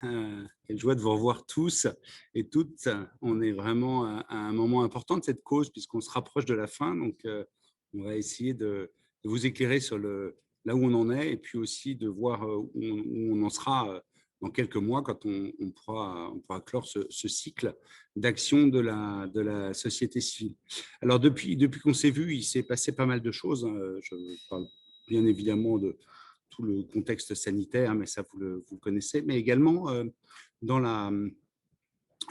Quelle joie de vous revoir tous et toutes. On est vraiment à un moment important de cette cause puisqu'on se rapproche de la fin. Donc, on va essayer de vous éclairer sur là où on en est et puis aussi de voir où on en sera dans quelques mois quand on pourra clore ce cycle d'action de la société civile. Alors, depuis qu'on s'est vu, il s'est passé pas mal de choses, hein. Je parle bien évidemment de tout le contexte sanitaire, mais ça, vous le connaissez, mais également dans la,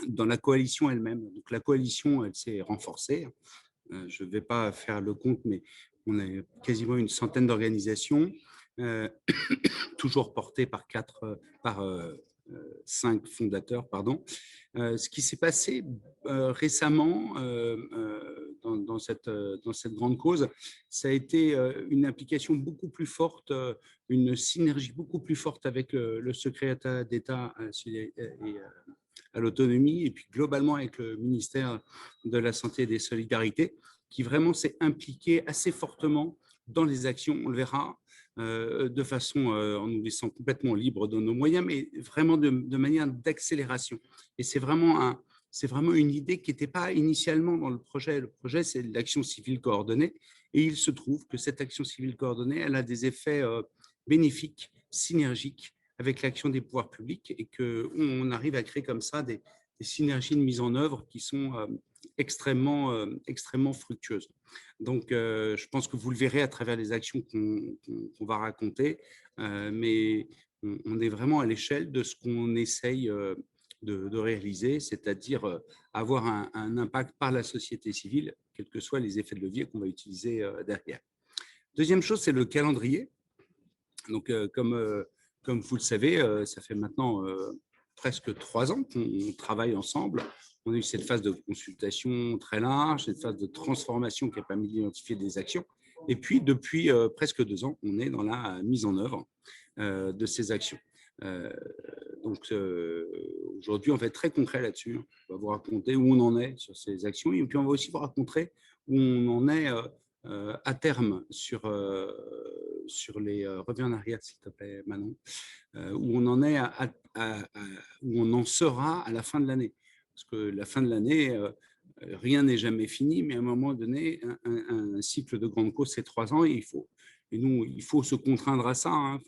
dans la coalition elle-même. Donc, la coalition, elle s'est renforcée. Je ne vais pas faire le compte, mais on a quasiment une centaine d'organisations, euh, toujours portées par 5 fondateurs, pardon. Ce qui s'est passé récemment dans cette grande cause, ça a été une implication beaucoup plus forte, une synergie beaucoup plus forte avec le secrétaire d'État à l'autonomie et puis globalement avec le ministère de la Santé et des Solidarités, qui vraiment s'est impliqué assez fortement dans les actions, on le verra, de façon en nous laissant complètement libres de nos moyens, mais vraiment de manière d'accélération. Et c'est vraiment une idée qui n'était pas initialement dans le projet. Le projet, c'est l'action civile coordonnée. Et il se trouve que cette action civile coordonnée, elle a des effets bénéfiques, synergiques avec l'action des pouvoirs publics et qu'on arrive à créer comme ça des synergies de mise en œuvre qui sont extrêmement fructueuses. Donc, je pense que vous le verrez à travers les actions qu'on va raconter, mais on est vraiment à l'échelle de ce qu'on essaye de réaliser, c'est-à-dire avoir un impact par la société civile, quels que soient les effets de levier qu'on va utiliser derrière. Deuxième chose, c'est le calendrier. Donc, comme vous le savez, ça fait maintenant presque 3 ans qu'on travaille ensemble. On a eu cette phase de consultation très large, cette phase de transformation qui a permis d'identifier des actions. Et puis, depuis presque 2 ans, on est dans la mise en œuvre de ces actions. Donc, aujourd'hui, on va être très concret là-dessus. On va vous raconter où on en est sur ces actions et puis on va aussi vous raconter où on en est à terme sur les. Reviens en arrière, s'il te plaît, Manon. Où on en est où on en sera à la fin de l'année. Parce que la fin de l'année, rien n'est jamais fini, mais à un moment donné, un cycle de grande cause, c'est 3 ans et nous, il faut se contraindre à ça. Hein,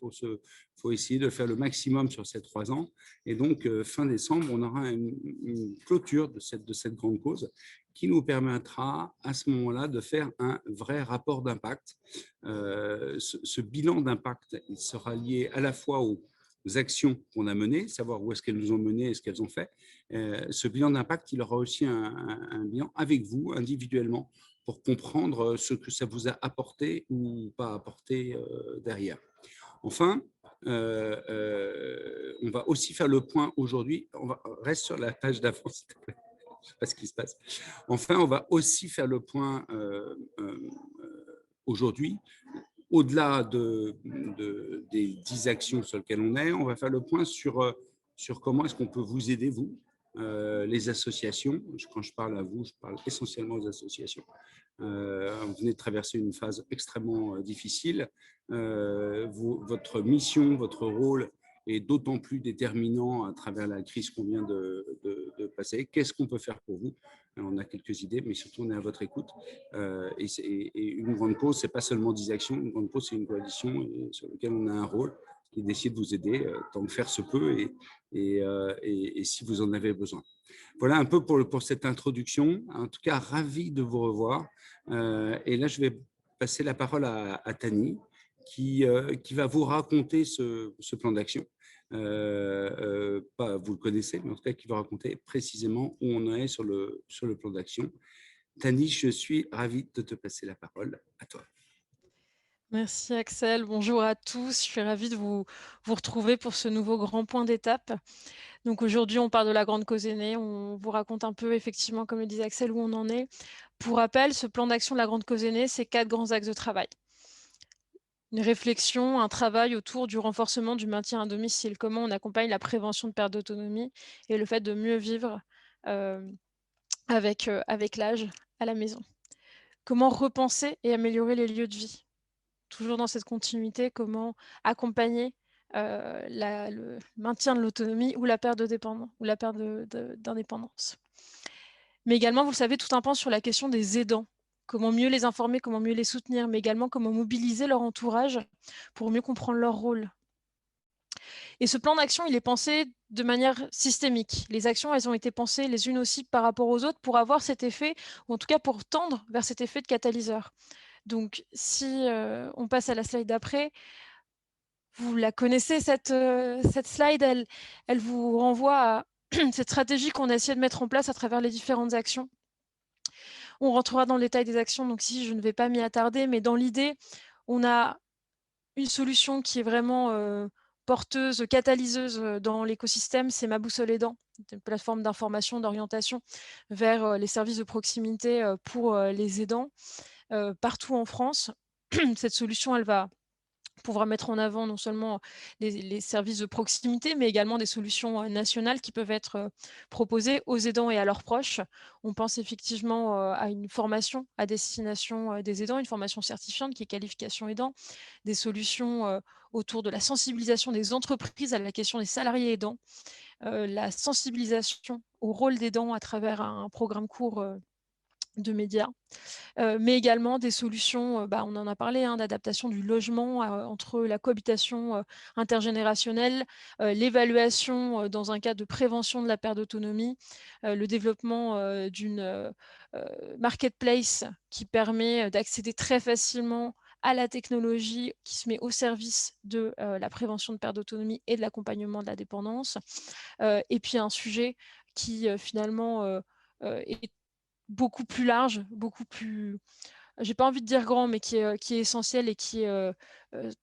faut essayer de faire le maximum sur ces 3 ans. Et donc, fin décembre, on aura une clôture de cette grande cause qui nous permettra à ce moment-là de faire un vrai rapport d'impact. Ce bilan d'impact, il sera lié à la fois aux actions qu'on a menées, savoir où est-ce qu'elles nous ont menées et ce qu'elles ont fait. Ce bilan d'impact, il aura aussi un bilan avec vous individuellement pour comprendre ce que ça vous a apporté ou pas apporté derrière. Enfin, on va aussi faire le point aujourd'hui. Reste sur la page d'avant, s'il te plaît. Je ne sais pas ce qui se passe. Enfin, on va aussi faire le point aujourd'hui. Au-delà des 10 actions sur lesquelles on va faire le point sur comment est-ce qu'on peut vous aider, vous, les associations. Quand je parle à vous, je parle essentiellement aux associations. Vous venez de traverser une phase extrêmement difficile. Votre mission, votre rôle est d'autant plus déterminant à travers la crise qu'on vient de passer. Qu'est-ce qu'on peut faire pour vous? On a quelques idées, mais surtout on est à votre écoute. Et une grande cause, c'est pas seulement 10 actions. Une grande cause, c'est une coalition sur laquelle on a un rôle qui décide de vous aider tant que faire se peut et si vous en avez besoin. Voilà un peu pour cette introduction. En tout cas, ravi de vous revoir. Et là, je vais passer la parole à Tani, qui va vous raconter ce plan d'action. Pas, vous le connaissez, mais en tout cas, qui va raconter précisément où on est sur le plan d'action. Tani, je suis ravi de te passer la parole. À toi. Merci Axel, bonjour à tous. Je suis ravie de vous retrouver pour ce nouveau grand point d'étape. Donc aujourd'hui, on parle de la grande cause aînée. On vous raconte un peu, effectivement, comme le disait Axel, où on en est. Pour rappel, ce plan d'action de la grande cause aînée, c'est 4 grands axes de travail. Une réflexion, un travail autour du renforcement du maintien à domicile. Comment on accompagne la prévention de perte d'autonomie et le fait de mieux vivre euh, avec l'âge à la maison. Comment repenser et améliorer les lieux de vie. Toujours dans cette continuité, comment accompagner le maintien de l'autonomie ou la perte ou la perte d'indépendance. Mais également, vous le savez, tout un pan sur la question des aidants. Comment mieux les informer, comment mieux les soutenir, mais également comment mobiliser leur entourage pour mieux comprendre leur rôle. Et ce plan d'action, il est pensé de manière systémique. Les actions, elles ont été pensées les unes aussi par rapport aux autres pour avoir cet effet, ou en tout cas pour tendre vers cet effet de catalyseur. Donc, si on passe à la slide d'après, vous la connaissez, cette slide, elle vous renvoie à cette stratégie qu'on a essayé de mettre en place à travers les différentes actions. On rentrera dans le détail des actions, donc si je ne vais pas m'y attarder, mais dans l'idée, on a une solution qui est vraiment porteuse, catalyseuse dans l'écosystème, c'est Ma Boussole Aidant, une plateforme d'information, d'orientation vers les services de proximité pour les aidants partout en France. Cette solution, elle va pouvoir mettre en avant non seulement les services de proximité, mais également des solutions nationales qui peuvent être proposées aux aidants et à leurs proches. On pense effectivement à une formation à destination des aidants, une formation certifiante qui est qualification aidant, des solutions autour de la sensibilisation des entreprises à la question des salariés aidants, la sensibilisation au rôle d'aidant à travers un programme court de médias, mais également des solutions, on en a parlé, hein, d'adaptation du logement entre la cohabitation intergénérationnelle, l'évaluation dans un cadre de prévention de la perte d'autonomie, le développement d'une marketplace qui permet d'accéder très facilement à la technologie qui se met au service de la prévention de perte d'autonomie et de l'accompagnement de la dépendance. Et puis un sujet qui finalement est beaucoup plus large, beaucoup plus, j'ai pas envie de dire grand, mais qui est essentiel et qui est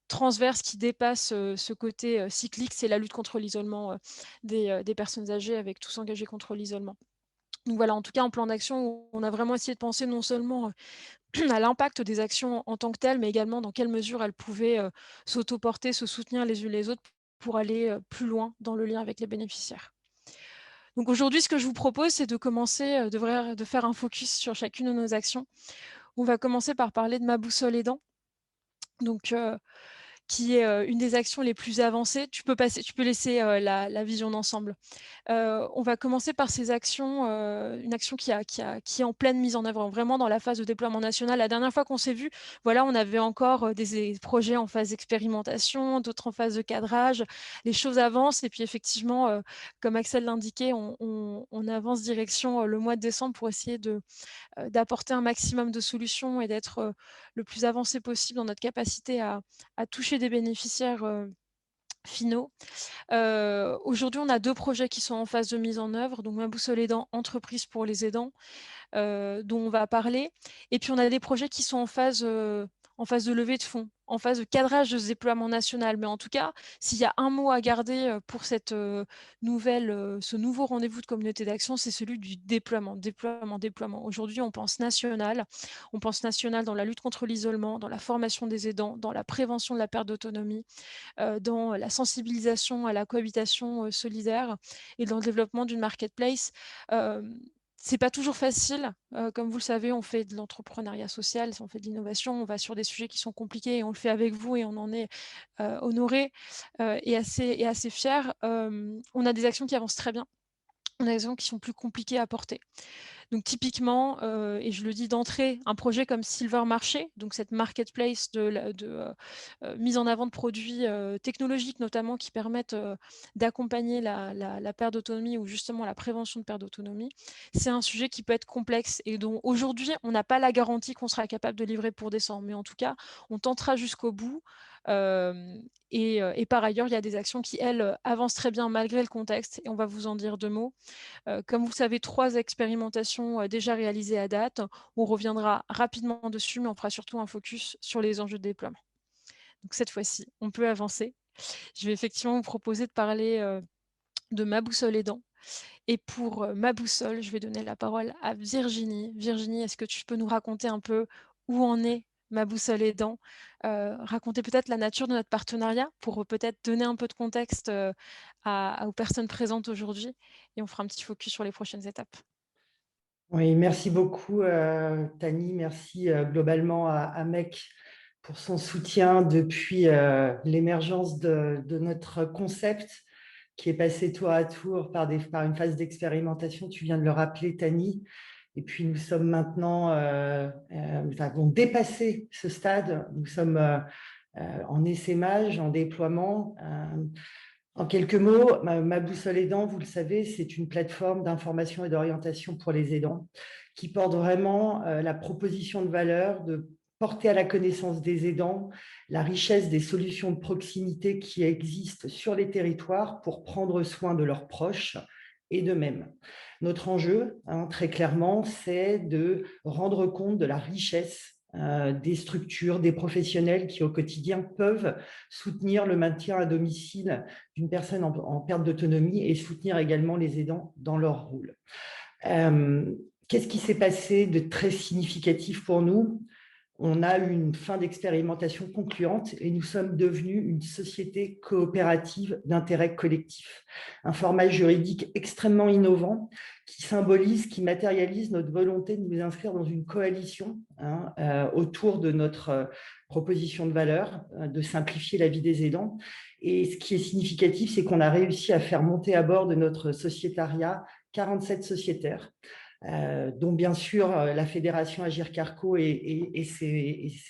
transverse, qui dépasse ce côté cyclique, c'est la lutte contre l'isolement des personnes âgées avec tous engagés contre l'isolement. Donc voilà, en tout cas, en plan d'action, on a vraiment essayé de penser non seulement à l'impact des actions en tant que telles, mais également dans quelle mesure elles pouvaient s'autoporter, se soutenir les unes les autres pour aller plus loin dans le lien avec les bénéficiaires. Donc aujourd'hui, ce que je vous propose, c'est de commencer, de faire un focus sur chacune de nos actions. On va commencer par parler de Ma Boussole Aidant, donc qui est une des actions les plus avancées. Tu peux laisser la vision d'ensemble. On va commencer par ces actions, une action qui est en pleine mise en œuvre, vraiment dans la phase de déploiement national. La dernière fois qu'on s'est vu, voilà, on avait encore des projets en phase d'expérimentation, d'autres en phase de cadrage. Les choses avancent et puis effectivement, comme Axel l'indiquait, on avance direction le mois de décembre pour essayer d'apporter un maximum de solutions et d'être le plus avancé possible dans notre capacité à toucher des bénéficiaires finaux. Aujourd'hui, on a 2 projets qui sont en phase de mise en œuvre, donc Ma Boussole Aidant, entreprise pour les aidants, dont on va parler. Et puis on a des projets qui sont en phase de levée de fonds, en phase de cadrage de ce déploiement national. Mais en tout cas, s'il y a un mot à garder pour cette ce nouveau rendez-vous de communauté d'action, c'est celui du déploiement, déploiement, déploiement. Aujourd'hui, on pense national dans la lutte contre l'isolement, dans la formation des aidants, dans la prévention de la perte d'autonomie, dans la sensibilisation à la cohabitation solidaire et dans le développement d'une marketplace. C'est pas toujours facile. Comme vous le savez, on fait de l'entrepreneuriat social, on fait de l'innovation, on va sur des sujets qui sont compliqués et on le fait avec vous et on en est honoré et assez fiers. On a des actions qui avancent très bien. On a des actions qui sont plus compliquées à porter. Donc typiquement, et je le dis d'entrée, un projet comme Silver Marché, donc cette marketplace de mise en avant de produits technologiques notamment qui permettent d'accompagner la perte d'autonomie ou justement la prévention de perte d'autonomie, c'est un sujet qui peut être complexe et dont aujourd'hui on n'a pas la garantie qu'on sera capable de livrer pour décembre. Mais en tout cas, on tentera jusqu'au bout. Et par ailleurs, il y a des actions qui, elles, avancent très bien malgré le contexte et on va vous en dire 2 mots. Comme vous le savez, 3 expérimentations déjà réalisées à date. On reviendra rapidement dessus, mais on fera surtout un focus sur les enjeux de déploiement. Donc cette fois-ci, on peut avancer. Je vais effectivement vous proposer de parler de Ma Boussole Aidant. Et pour Ma Boussole, je vais donner la parole à Virginie. Virginie, est-ce que tu peux nous raconter un peu où en est Ma Boussole Aidant, raconter peut-être la nature de notre partenariat pour peut-être donner un peu de contexte aux personnes présentes aujourd'hui et on fera un petit focus sur les prochaines étapes. Oui, merci beaucoup, Tani. Merci globalement à MEC pour son soutien depuis l'émergence de notre concept qui est passé tour à tour par une phase d'expérimentation. Tu viens de le rappeler, Tani. Et puis, nous sommes maintenant, nous avons dépassé ce stade. Nous sommes en essaimage, en déploiement. En quelques mots, ma boussole aidant, vous le savez, c'est une plateforme d'information et d'orientation pour les aidants qui porte vraiment la proposition de valeur de porter à la connaissance des aidants la richesse des solutions de proximité qui existent sur les territoires pour prendre soin de leurs proches et d'eux-mêmes. Notre enjeu, très clairement, c'est de rendre compte de la richesse des structures, des professionnels qui au quotidien peuvent soutenir le maintien à domicile d'une personne en perte d'autonomie et soutenir également les aidants dans leur rôle. Qu'est-ce qui s'est passé de très significatif pour nous ? On a eu une fin d'expérimentation concluante et nous sommes devenus une société coopérative d'intérêt collectif. Un format juridique extrêmement innovant qui symbolise, qui matérialise notre volonté de nous inscrire dans une coalition autour de notre proposition de valeur, de simplifier la vie des aidants. Et ce qui est significatif, c'est qu'on a réussi à faire monter à bord de notre sociétariat 47 sociétaires, dont bien sûr la Fédération Agir Carco et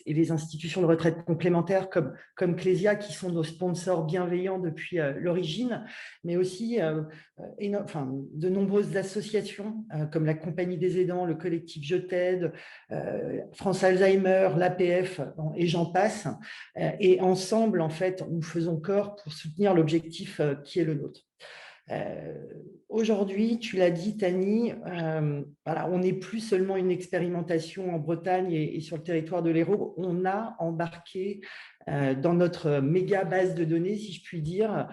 les institutions de retraite complémentaires comme Clésia, qui sont nos sponsors bienveillants depuis l'origine, mais aussi de nombreuses associations comme la Compagnie des aidants, le collectif Je t'aide, France Alzheimer, l'APF et j'en passe. Et ensemble, en fait, nous faisons corps pour soutenir l'objectif qui est le nôtre. Aujourd'hui, tu l'as dit, Tani, voilà, on n'est plus seulement une expérimentation en Bretagne et sur le territoire de l'Hérault. On a embarqué dans notre méga base de données, si je puis dire,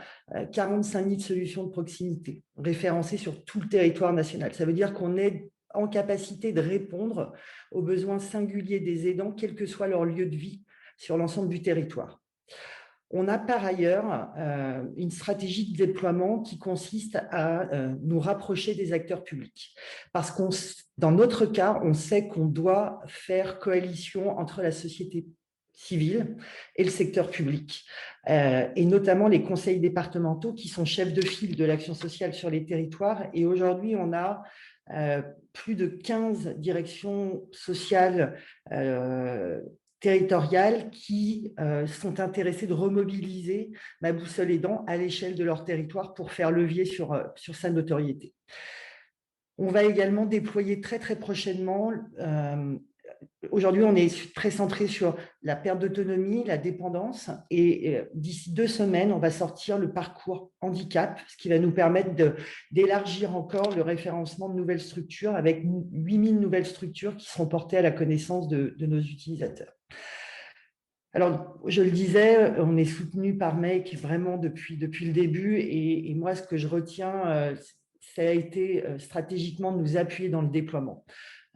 45 000 solutions de proximité référencées sur tout le territoire national. Ça veut dire qu'on est en capacité de répondre aux besoins singuliers des aidants, quel que soit leur lieu de vie, sur l'ensemble du territoire. On a par ailleurs une stratégie de déploiement qui consiste à nous rapprocher des acteurs publics. Parce que dans notre cas, on sait qu'on doit faire coalition entre la société civile et le secteur public, et notamment les conseils départementaux qui sont chefs de file de l'action sociale sur les territoires. Et aujourd'hui, on a plus de 15 directions sociales territoriales qui sont intéressées de remobiliser ma boussole aidant à l'échelle de leur territoire pour faire levier sur sa notoriété. On va également déployer très très prochainement, aujourd'hui on est très centré sur la perte d'autonomie, la dépendance, et d'ici 2 semaines, on va sortir le parcours handicap, ce qui va nous permettre d'élargir encore le référencement de nouvelles structures avec 8000 nouvelles structures qui seront portées à la connaissance de nos utilisateurs. Alors, je le disais, on est soutenu par MEC vraiment depuis le début, et moi, ce que je retiens, ça a été stratégiquement de nous appuyer dans le déploiement.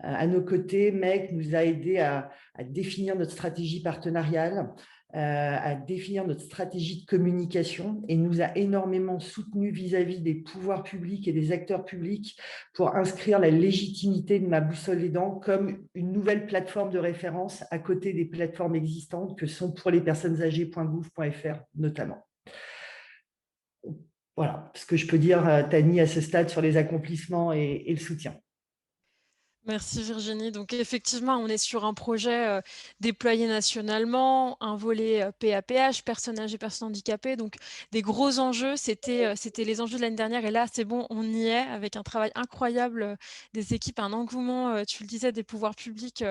À nos côtés, MEC nous a aidés à définir notre stratégie partenariale, à définir notre stratégie de communication, et nous a énormément soutenus vis-à-vis des pouvoirs publics et des acteurs publics pour inscrire la légitimité de ma boussole aidant comme une nouvelle plateforme de référence à côté des plateformes existantes que sont pour les personnes âgées.gouv.fr notamment. Voilà ce que je peux dire, Tani, à ce stade sur les accomplissements et le soutien. Merci Virginie. Donc effectivement, on est sur un projet déployé nationalement, un volet PAPH, personnes âgées, personnes handicapées. Donc des gros enjeux, c'était les enjeux de l'année dernière. Et là, c'est bon, on y est avec un travail incroyable des équipes, un engouement, tu le disais, des pouvoirs publics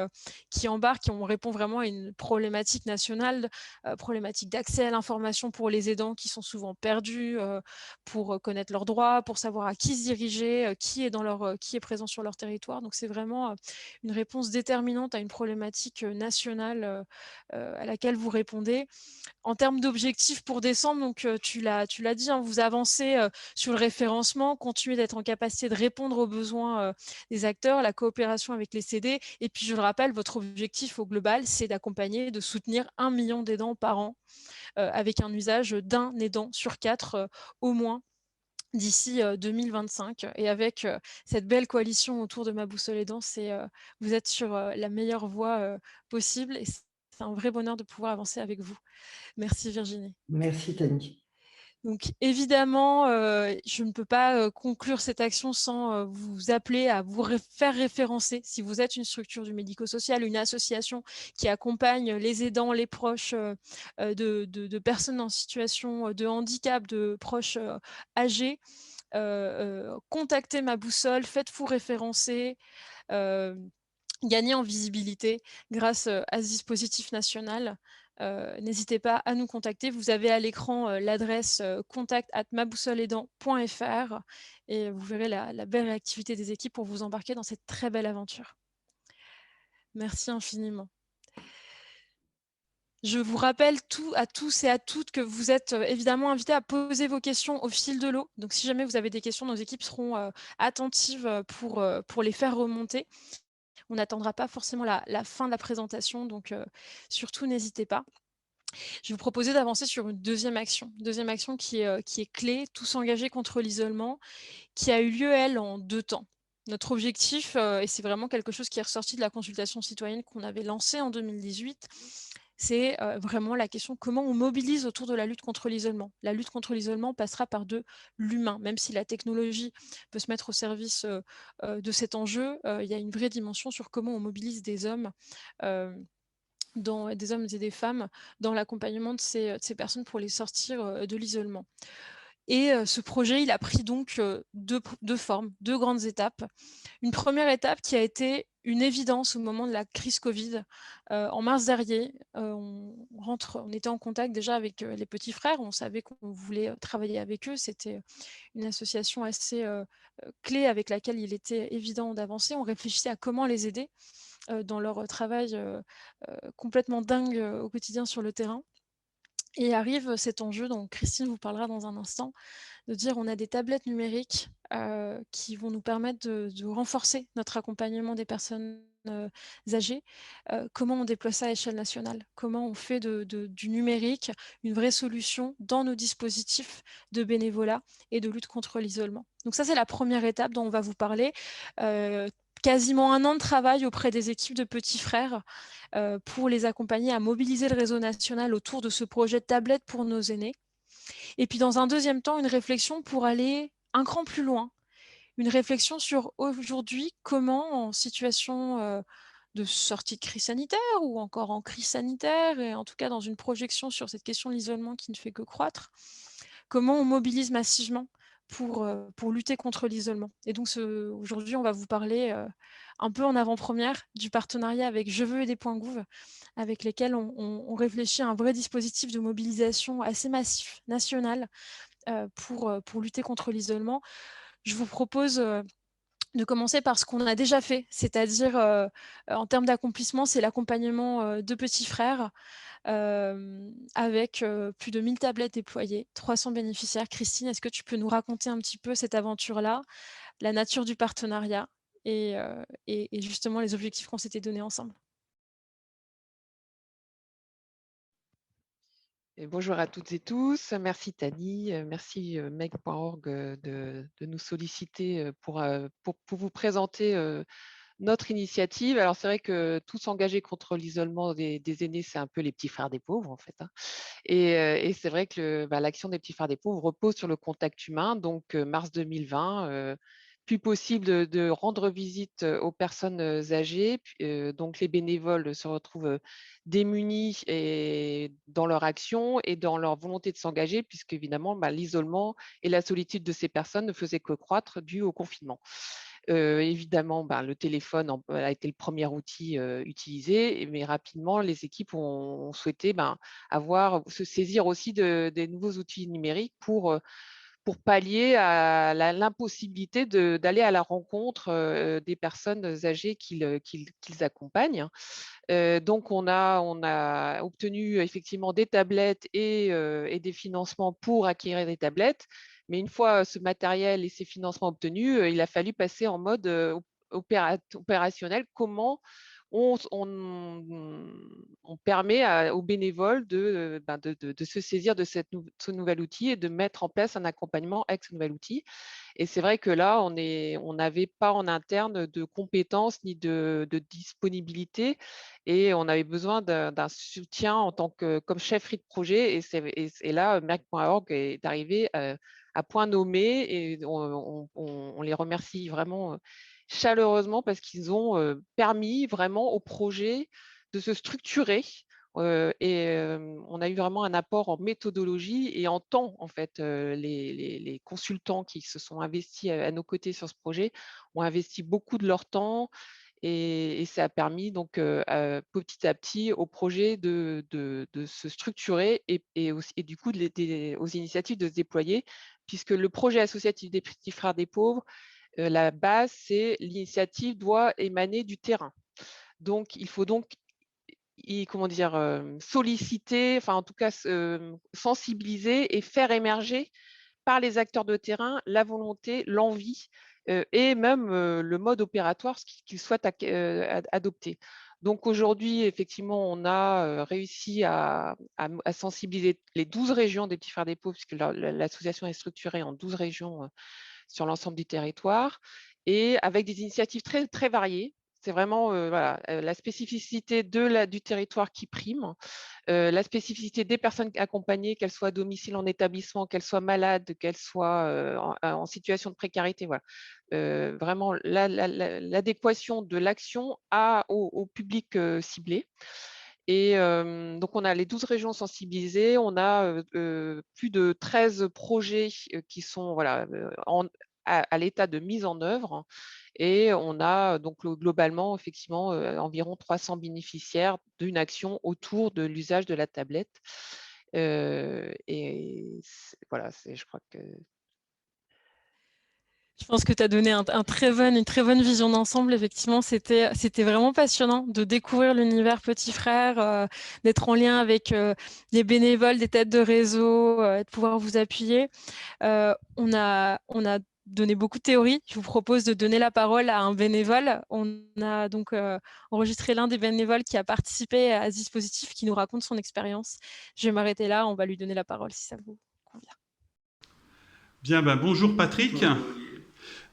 qui embarquent et on répond vraiment à une problématique nationale, problématique d'accès à l'information pour les aidants qui sont souvent perdus, pour connaître leurs droits, pour savoir à qui se diriger, qui est présent sur leur territoire. Donc c'est vraiment une réponse déterminante à une problématique nationale à laquelle vous répondez. En termes d'objectifs pour décembre, donc, tu l'as dit, hein, vous avancez sur le référencement, continuez d'être en capacité de répondre aux besoins des acteurs, la coopération avec les CD. Et puis, je le rappelle, votre objectif au global, c'est d'accompagner, de soutenir 1 million d'aidants par an avec un usage d'un aidant sur 4 au moins d'ici 2025. Et avec cette belle coalition autour de ma boussole aidant, vous êtes sur la meilleure voie possible. Et C'est un vrai bonheur de pouvoir avancer avec vous. Merci Virginie. Merci Tani. Donc évidemment, je ne peux pas conclure cette action sans vous appeler à vous faire référencer. Si vous êtes une structure du médico-social, une association qui accompagne les aidants, les proches de personnes en situation de handicap, de proches âgés, contactez ma boussole, faites-vous référencer. Gagner en visibilité grâce à ce dispositif national. N'hésitez pas à nous contacter. Vous avez à l'écran l'adresse contact@maboussoleaidant.fr et vous verrez la belle réactivité des équipes pour vous embarquer dans cette très belle aventure. Merci infiniment. Je vous rappelle à tous et à toutes que vous êtes évidemment invités à poser vos questions au fil de l'eau. Donc si jamais vous avez des questions, nos équipes seront attentives pour les faire remonter. On n'attendra pas forcément la fin de la présentation, donc surtout n'hésitez pas. Je vais vous proposer d'avancer sur une deuxième action qui est clé, tous engagés contre l'isolement, qui a eu lieu, elle, en 2 temps. Notre objectif, et c'est vraiment quelque chose qui est ressorti de la consultation citoyenne qu'on avait lancée en 2018, c'est vraiment la question comment on mobilise autour de la lutte contre l'isolement. La lutte contre l'isolement passera par de l'humain, même si la technologie peut se mettre au service de cet enjeu, il y a une vraie dimension sur comment on mobilise des hommes, des hommes et des femmes dans l'accompagnement de ces personnes pour les sortir de l'isolement. Et ce projet, il a pris donc deux formes, 2 grandes étapes. Une première étape qui a été une évidence au moment de la crise Covid. En mars dernier, on était en contact déjà avec les petits frères. On savait qu'on voulait travailler avec eux. C'était une association assez clé avec laquelle il était évident d'avancer. On réfléchissait à comment les aider dans leur travail complètement dingue au quotidien sur le terrain. Et arrive cet enjeu dont Christine vous parlera dans un instant, de dire on a des tablettes numériques qui vont nous permettre de renforcer notre accompagnement des personnes âgées. Comment on déploie ça à échelle nationale? Comment on fait du numérique une vraie solution dans nos dispositifs de bénévolat et de lutte contre l'isolement? Donc ça, c'est la première étape dont on va vous parler. Quasiment 1 an de travail auprès des équipes de petits frères pour les accompagner à mobiliser le réseau national autour de ce projet de tablette pour nos aînés. Et puis dans un deuxième temps, une réflexion pour aller un cran plus loin, une réflexion sur aujourd'hui comment en situation de sortie de crise sanitaire ou encore en crise sanitaire, et en tout cas dans une projection sur cette question de l'isolement qui ne fait que croître, comment on mobilise massivement pour lutter contre l'isolement. Et donc aujourd'hui, on va vous parler un peu en avant-première du partenariat avec Je veux aider.gouv, avec lesquels on réfléchit à un vrai dispositif de mobilisation assez massif, national, pour lutter contre l'isolement. Je vous propose de commencer par ce qu'on a déjà fait, c'est-à-dire en termes d'accomplissement, c'est l'accompagnement de petits frères avec plus de 1000 tablettes déployées, 300 bénéficiaires. Christine, est-ce que tu peux nous raconter un petit peu cette aventure-là, la nature du partenariat et justement les objectifs qu'on s'était donnés ensemble? Et bonjour à toutes et tous. Merci Tani, merci Meg.org de nous solliciter pour vous présenter notre initiative. Alors c'est vrai que tous engagés contre l'isolement des aînés, c'est un peu les petits frères des pauvres en fait. Et c'est vrai que l'action des petits frères des pauvres repose sur le contact humain. Donc mars 2020, plus possible de rendre visite aux personnes âgées. Donc les bénévoles se retrouvent démunis dans leur action et dans leur volonté de s'engager, puisque évidemment l'isolement et la solitude de ces personnes ne faisaient que croître dû au confinement. Évidemment, le téléphone a été le premier outil utilisé, mais rapidement, les équipes ont souhaité se saisir aussi des nouveaux outils numériques pour pallier à l'impossibilité d'aller à la rencontre des personnes âgées qu'ils accompagnent. Donc, on a obtenu effectivement des tablettes et des financements pour acquérir des tablettes. Mais une fois ce matériel et ces financements obtenus, il a fallu passer en mode opérationnel. Comment on permet aux bénévoles de se saisir de ce nouvel outil et de mettre en place un accompagnement avec ce nouvel outil. Et c'est vrai que là, on n'avait pas en interne de compétences ni de disponibilité et on avait besoin d'un soutien en tant que comme chefferie de projet. Et là, Merck.org est arrivé à point nommé et on les remercie vraiment chaleureusement parce qu'ils ont permis vraiment au projet de se structurer. On a eu vraiment un apport en méthodologie et en temps, en fait. Les consultants qui se sont investis à nos côtés sur ce projet ont investi beaucoup de leur temps et ça a permis donc petit à petit au projet de se structurer et du coup aux initiatives de se déployer, puisque le projet associatif des Petits Frères des Pauvres, la base, c'est l'initiative doit émaner du terrain. Donc, il faut donc comment dire, solliciter, enfin en tout cas sensibiliser et faire émerger par les acteurs de terrain la volonté, l'envie et même le mode opératoire qu'ils souhaitent adopter. Donc aujourd'hui, effectivement, on a réussi à sensibiliser les 12 régions des Petits Frères des Pauvres, puisque l'association est structurée en 12 régions sur l'ensemble du territoire et avec des initiatives très, très variées. C'est vraiment voilà, la spécificité du territoire qui prime, la spécificité des personnes accompagnées, qu'elles soient à domicile en établissement, qu'elles soient malades, qu'elles soient en situation de précarité. Voilà. Vraiment l'adéquation de l'action au public ciblé. Et donc, on a les 12 régions sensibilisées, on a plus de 13 projets qui sont voilà, à l'état de mise en œuvre. Et on a donc globalement, effectivement, environ 300 bénéficiaires d'une action autour de l'usage de la tablette. Et voilà, je crois que… Je pense que tu as donné une très bonne vision d'ensemble. Effectivement, c'était vraiment passionnant de découvrir l'univers Petit Frère, d'être en lien avec les bénévoles, des têtes de réseau, de pouvoir vous appuyer. On a donné beaucoup de théories. Je vous propose de donner la parole à un bénévole. On a donc enregistré l'un des bénévoles qui a participé à ce dispositif, qui nous raconte son expérience. Je vais m'arrêter là. On va lui donner la parole si ça vous convient. Bien, bonjour Patrick.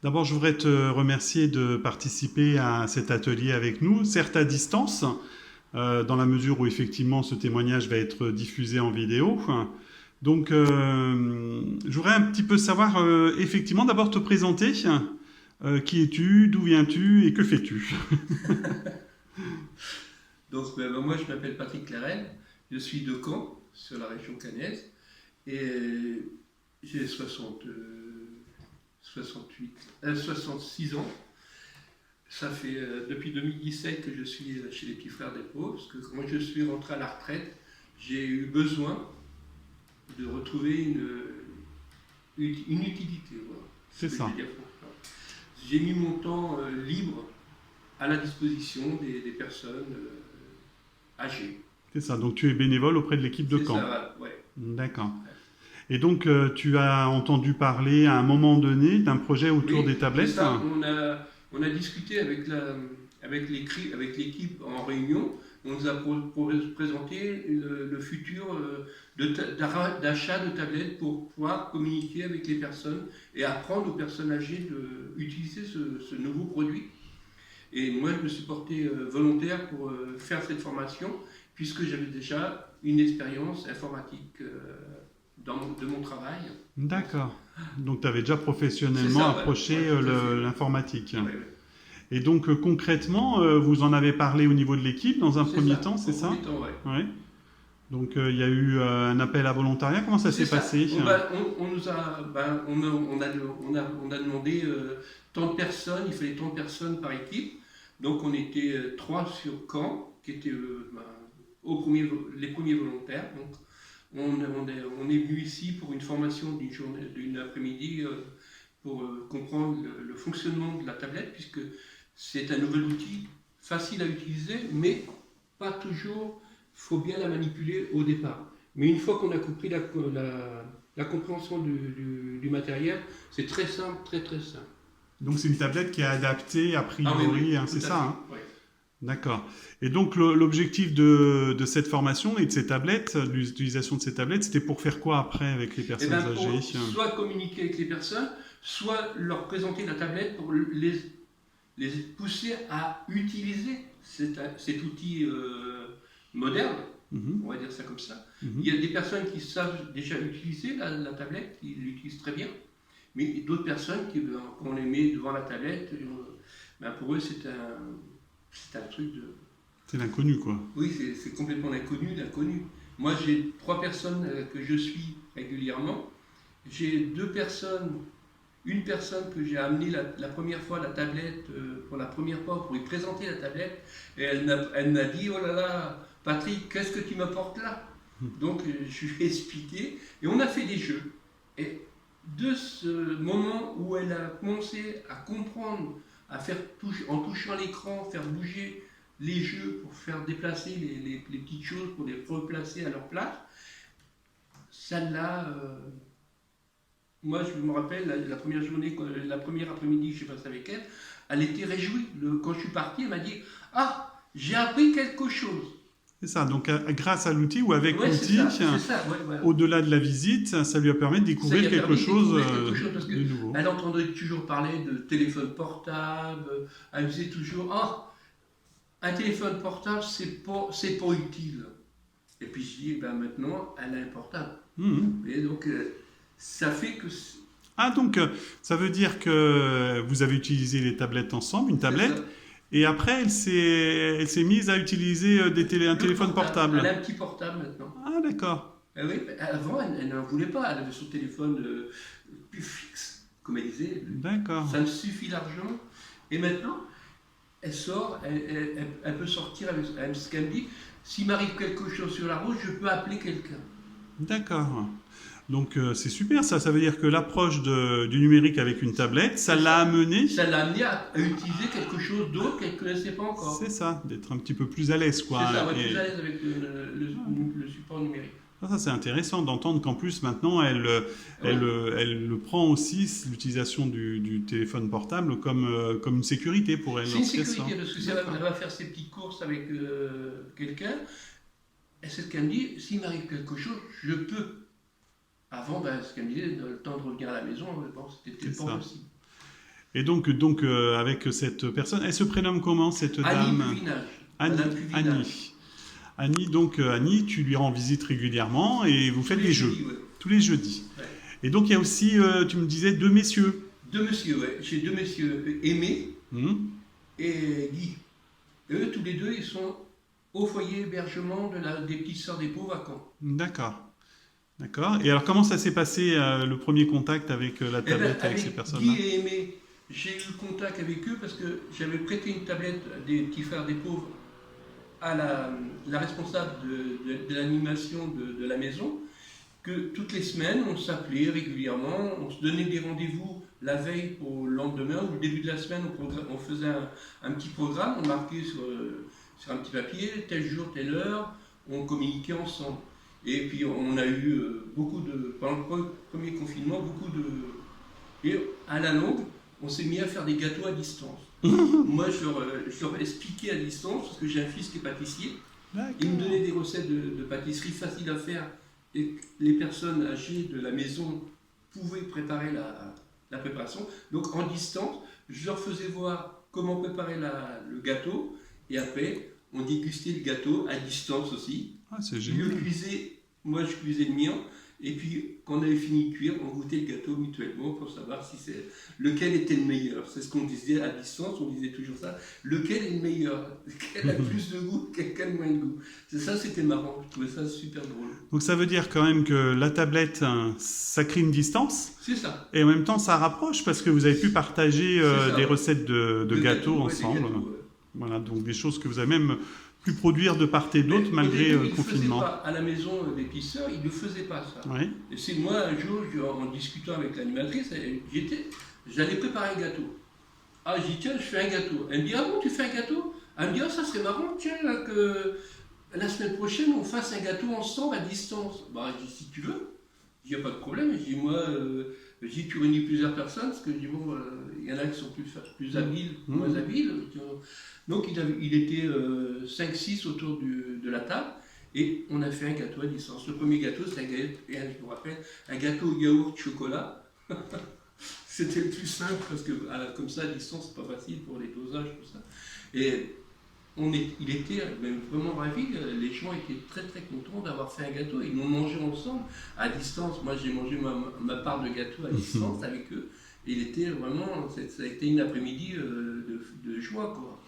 D'abord, je voudrais te remercier de participer à cet atelier avec nous, certes à distance, dans la mesure où effectivement ce témoignage va être diffusé en vidéo. Donc, je voudrais un petit peu savoir, effectivement, d'abord te présenter. Qui es-tu, d'où viens-tu et que fais-tu? Donc, moi, je m'appelle Patrick Clérel, je suis de Caen, sur la région caennaise, et j'ai 66 ans. Ça fait depuis 2017 que je suis chez les Petits Frères des Pauvres, parce que quand je suis rentré à la retraite, j'ai eu besoin de retrouver une utilité. Voilà. C'est ça. J'ai mis mon temps libre à la disposition des personnes âgées. C'est ça, donc tu es bénévole auprès de l'équipe de Caen. C'est ça, ouais. D'accord. Et donc, tu as entendu parler à un moment donné d'un projet autour des tablettes. Ça, on a discuté avec l'équipe en réunion. On nous a présenté le futur d'achat de tablettes pour pouvoir communiquer avec les personnes et apprendre aux personnes âgées d'utiliser ce nouveau produit. Et moi, je me suis porté volontaire pour faire cette formation, puisque j'avais déjà une expérience informatique de mon travail. D'accord. Donc, tu avais déjà professionnellement approché l'informatique. Ouais. Et donc, concrètement, vous en avez parlé au niveau de l'équipe dans un premier temps, c'est ça? Premier temps, ouais. Ouais. Donc, il y a eu un appel à volontariat. Comment ça s'est passé? On a demandé tant de personnes, il fallait tant de personnes par équipe. Donc, on était 3 sur Caen, qui étaient les premiers volontaires. Donc, on est venu ici pour une formation d'une après-midi pour comprendre le fonctionnement de la tablette, puisque c'est un nouvel outil facile à utiliser, mais pas toujours, il faut bien la manipuler au départ. Mais une fois qu'on a compris la compréhension du matériel, c'est très simple, très très simple. Donc c'est une tablette qui est adaptée a priori, oui, c'est ça, hein? Oui. D'accord. Et donc, l'objectif de cette formation et de ces tablettes, de l'utilisation de ces tablettes, c'était pour faire quoi après avec les personnes âgées? Pour soit communiquer avec les personnes, soit leur présenter la tablette pour les pousser à utiliser cet outil moderne, on va dire ça comme ça. Il y a des personnes qui savent déjà utiliser la tablette, qui l'utilisent très bien, mais d'autres personnes qui, quand on les met devant la tablette, pour eux c'est un truc de... C'est l'inconnu, quoi. Oui, c'est complètement l'inconnu. Moi, j'ai 3 personnes que je suis régulièrement. J'ai 2 personnes, une personne que j'ai amené la première fois la tablette, pour la première fois, pour lui présenter la tablette, et elle m'a dit, oh là là, Patrick, qu'est-ce que tu m'apportes là? Donc, je lui ai expliqué, et on a fait des jeux. Et de ce moment où elle a commencé à comprendre, en touchant l'écran, faire bouger les jeux pour faire déplacer les petites choses, pour les replacer à leur place, ça l'a... moi, je me rappelle, la première journée, la première après-midi que j'ai passé avec elle, elle était réjouie. Quand je suis parti, elle m'a dit « Ah, j'ai appris quelque chose !» C'est ça, donc grâce à l'outil ou avec l'outil, voilà. Au-delà de la visite, ça lui a permis de découvrir quelque chose de nouveau. Elle entendait toujours parler de téléphone portable, elle disait toujours « Ah, un téléphone portable, c'est pas utile. » Et puis je dis maintenant, elle a un portable. Et donc, ça fait que... Ah, donc ça veut dire que vous avez utilisé les tablettes ensemble, une tablette, et après elle s'est mise à utiliser un téléphone portable. Elle a un petit portable maintenant. Ah, d'accord. Oui, avant, elle n'en voulait pas. Elle avait son téléphone plus fixe, comme elle disait. D'accord. Ça me suffit largement. Et maintenant, elle sort, elle peut sortir avec ce qu'elle me dit. S'il m'arrive quelque chose sur la route, je peux appeler quelqu'un. D'accord. Donc c'est super, ça veut dire que l'approche du numérique avec une tablette, ça l'a amené... Ça l'a amené à utiliser quelque chose d'autre qu'elle ne connaissait pas encore. C'est ça, d'être un petit peu plus à l'aise, quoi. C'est ça, plus à l'aise avec le support numérique. Ça, c'est intéressant d'entendre qu'en plus, maintenant, elle prend aussi, l'utilisation du téléphone portable, comme une sécurité pour elle. C'est une sécurité, parce que si elle va faire ses petites courses avec quelqu'un, c'est ce qu'elle me dit, s'il m'arrive quelque chose, je peux. Avant, ce qu'elle me disait, le temps de revenir à la maison, c'était peut-être pas possible. Et donc avec cette personne, elle se prénomme comment, cette dame? Annie, donc Annie, tu lui rends visite régulièrement et vous faites des jeux, tous les jeudis. Ouais. Et donc il y a aussi, tu me disais, 2 messieurs. 2 messieurs, oui. J'ai 2 messieurs, Aimé et Guy. Eux, tous les 2, ils sont au foyer hébergement des Petites Sœurs des Pauvres à Caen. D'accord. D'accord. Et alors, comment ça s'est passé, le premier contact avec la tablette, avec ces personnes-là? Guy et Aimé, j'ai eu contact avec eux parce que j'avais prêté une tablette des Petits Frères des Pauvres à la responsable de l'animation de la maison, que toutes les semaines, on s'appelait régulièrement, on se donnait des rendez-vous la veille pour le lendemain, ou le début de la semaine, on faisait un petit programme, on marquait sur un petit papier, tel jour, telle heure, on communiquait ensemble. Et puis on a eu pendant le premier confinement, et à la longue, on s'est mis à faire des gâteaux à distance. Moi, je leur expliquais à distance, parce que j'ai un fils qui est pâtissier. Il me donnait des recettes de pâtisserie faciles à faire, et les personnes âgées de la maison pouvaient préparer la préparation. Donc en distance, je leur faisais voir comment préparer le gâteau, et après, on dégustait le gâteau à distance aussi. Ah, c'est génial. Moi, je cuisais le mien, et puis quand on avait fini de cuire, on goûtait le gâteau mutuellement pour savoir lequel était le meilleur. C'est ce qu'on disait à distance, on disait toujours ça. Lequel est le meilleur? Lequel a plus de goût? Quel a moins de goût? C'était marrant, je trouvais ça super drôle. Donc ça veut dire quand même que la tablette, ça crée une distance. C'est ça. Et en même temps, ça rapproche parce que vous avez pu partager des recettes de gâteaux ensemble. Voilà, donc des choses que vous avez même pu produire de part et d'autre malgré le confinement. Pas à la maison des Petites Sœurs, ils ne faisaient pas ça. Oui. Et c'est moi, un jour, en discutant avec l'animatrice, j'allais préparer un gâteau. Ah, je dis, tiens, je fais un gâteau. Elle me dit, ah bon, tu fais un gâteau? Elle me dit, ah, ça serait marrant, tiens, que la semaine prochaine, on fasse un gâteau ensemble à distance. Bah, je dis, si tu veux, il n'y a pas de problème. Je dis, moi, tu réunis plusieurs personnes, parce que je dis, bon, il y en a qui sont plus habiles, moins habiles. Donc il était 5-6 autour de la table et on a fait un gâteau à distance. Le premier gâteau, c'était je me rappelle, un gâteau au yaourt chocolat. C'était le plus simple parce que comme ça à distance, c'est pas facile pour les dosages, tout ça. Et il était vraiment ravi. Les gens étaient très très contents d'avoir fait un gâteau. Ils l'ont mangé ensemble à distance. Moi, j'ai mangé ma part de gâteau à distance avec eux. Et il était vraiment, ça a été une après-midi de joie, quoi.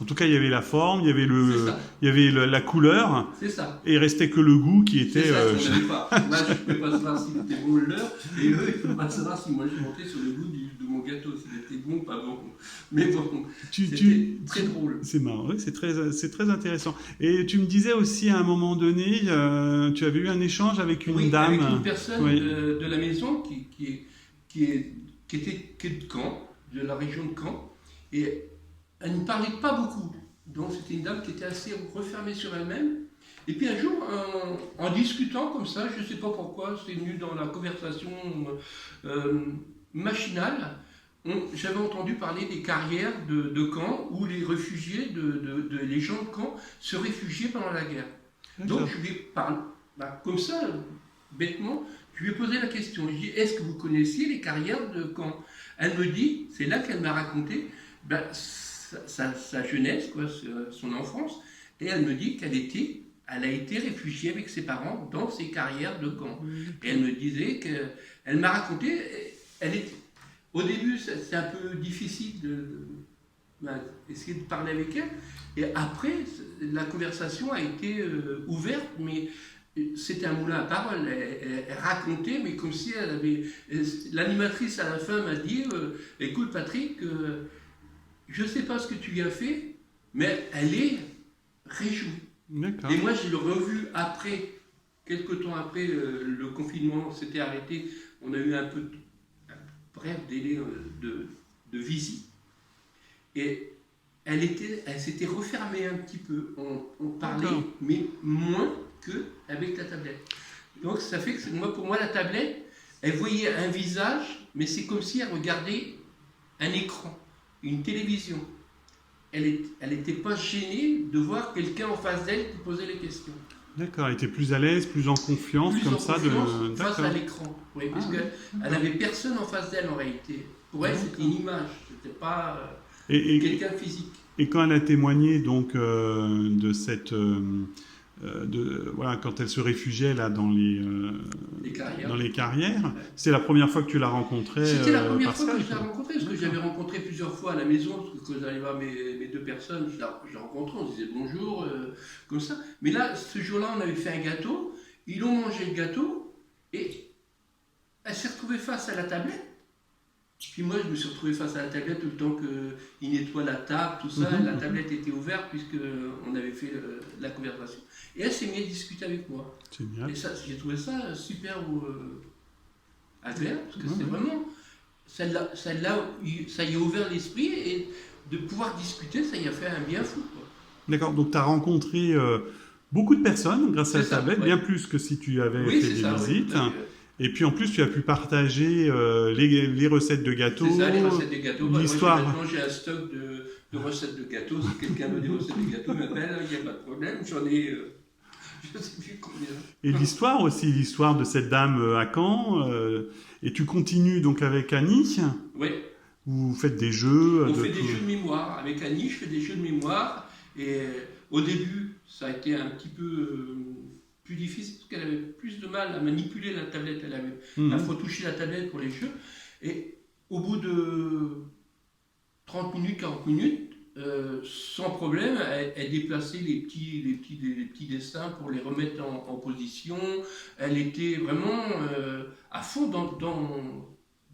En tout cas, il y avait la forme, il y avait la couleur. C'est ça. Et il restait que le goût qui était. C'est ça, je ne savais pas. Moi, je ne pouvais pas savoir s'il était bon ou leur. Et eux, ils ne pouvaient pas savoir si moi je montais sur le goût de mon gâteau, s'il était bon ou pas bon. Mais bon, c'était très drôle. C'est marrant, oui, c'est très intéressant. Et tu me disais aussi à un moment donné, tu avais eu un échange avec une dame. Avec une personne de la maison qui était de Caen, de la région de Caen. Et elle ne parlait pas beaucoup. Donc c'était une dame qui était assez refermée sur elle-même. Et puis un jour, en discutant comme ça, je ne sais pas pourquoi, c'est venu dans la conversation machinale, j'avais entendu parler des carrières de Caen où les réfugiés, les gens de Caen se réfugiaient pendant la guerre. Donc je lui ai parlé, comme ça, bêtement, je lui ai posé la question. Je lui ai dit, est-ce que vous connaissiez les carrières de Caen? Elle me dit, c'est là qu'elle m'a raconté sa jeunesse, quoi, son enfance, et elle me dit qu'elle a été réfugiée avec ses parents dans ces carrières de Caen. Et elle me disait elle m'a raconté, au début c'est un peu difficile d'essayer de parler avec elle, et après la conversation a été ouverte, mais c'était un moulin à parole. Elle racontait, mais comme si elle avait... L'animatrice à la fin m'a dit, écoute Patrick, je ne sais pas ce que tu y as fait, mais elle est réjouie. D'accord. Et moi, je l'ai revue après, quelques temps après, le confinement s'était arrêté. On a eu un bref délai de visite. Et elle s'était refermée un petit peu. On parlait, mais moins qu'avec la tablette. Donc, ça fait que pour moi, la tablette, elle voyait un visage, mais c'est comme si elle regardait un écran. Une télévision. Elle n'était pas gênée de voir quelqu'un en face d'elle qui posait les questions. D'accord, elle était plus à l'aise, plus en confiance, face à l'écran. Oui, parce qu'elle n'avait personne en face d'elle en réalité. Pour elle, c'était une image, c'était pas quelqu'un de physique. Et quand elle a témoigné donc de cette... quand elle se réfugiait là dans les carrières, c'est la première fois que tu l'as rencontrée. C'était la première fois que je l'ai rencontrée, parce que j'avais rencontré plusieurs fois à la maison, parce que quand j'allais voir mes deux personnes, je les rencontrais, on disait bonjour, comme ça. Mais là, ce jour-là, on avait fait un gâteau, ils ont mangé le gâteau, et elle s'est retrouvée face à la tablette. Puis moi, je me suis retrouvé face à la tablette tout le temps qu'il nettoie la table, tout ça. La tablette était ouverte puisqu'on avait fait la conversation. Et elle s'est mise à discuter avec moi. Génial. Et ça, j'ai trouvé ça super agréable, parce que c'est vraiment... Ça y a ouvert l'esprit, et de pouvoir discuter, ça y a fait un bien fou, quoi. D'accord, donc tu as rencontré beaucoup de personnes grâce à la tablette, bien plus que si tu avais fait des visites. Oui, et puis en plus, tu as pu partager les recettes de gâteaux. C'est ça, les recettes de gâteaux. L'histoire. Moi, j'ai un stock de recettes de gâteaux. Si quelqu'un veut des recettes de gâteaux, m'appelle, il n'y a pas de problème. J'en ai, je ne sais plus combien. Et l'histoire aussi, l'histoire de cette dame à Caen. Et tu continues donc avec Annie. Oui. Vous faites des jeux. On fait des jeux de mémoire. Avec Annie, je fais des jeux de mémoire. Et au début, ça a été un petit peu... plus difficile parce qu'elle avait plus de mal à manipuler la tablette. Il faut toucher la tablette pour les jeux. Et au bout de 30 minutes, 40 minutes, sans problème, elle déplaçait les petits dessins pour les remettre en position. Elle était vraiment à fond dans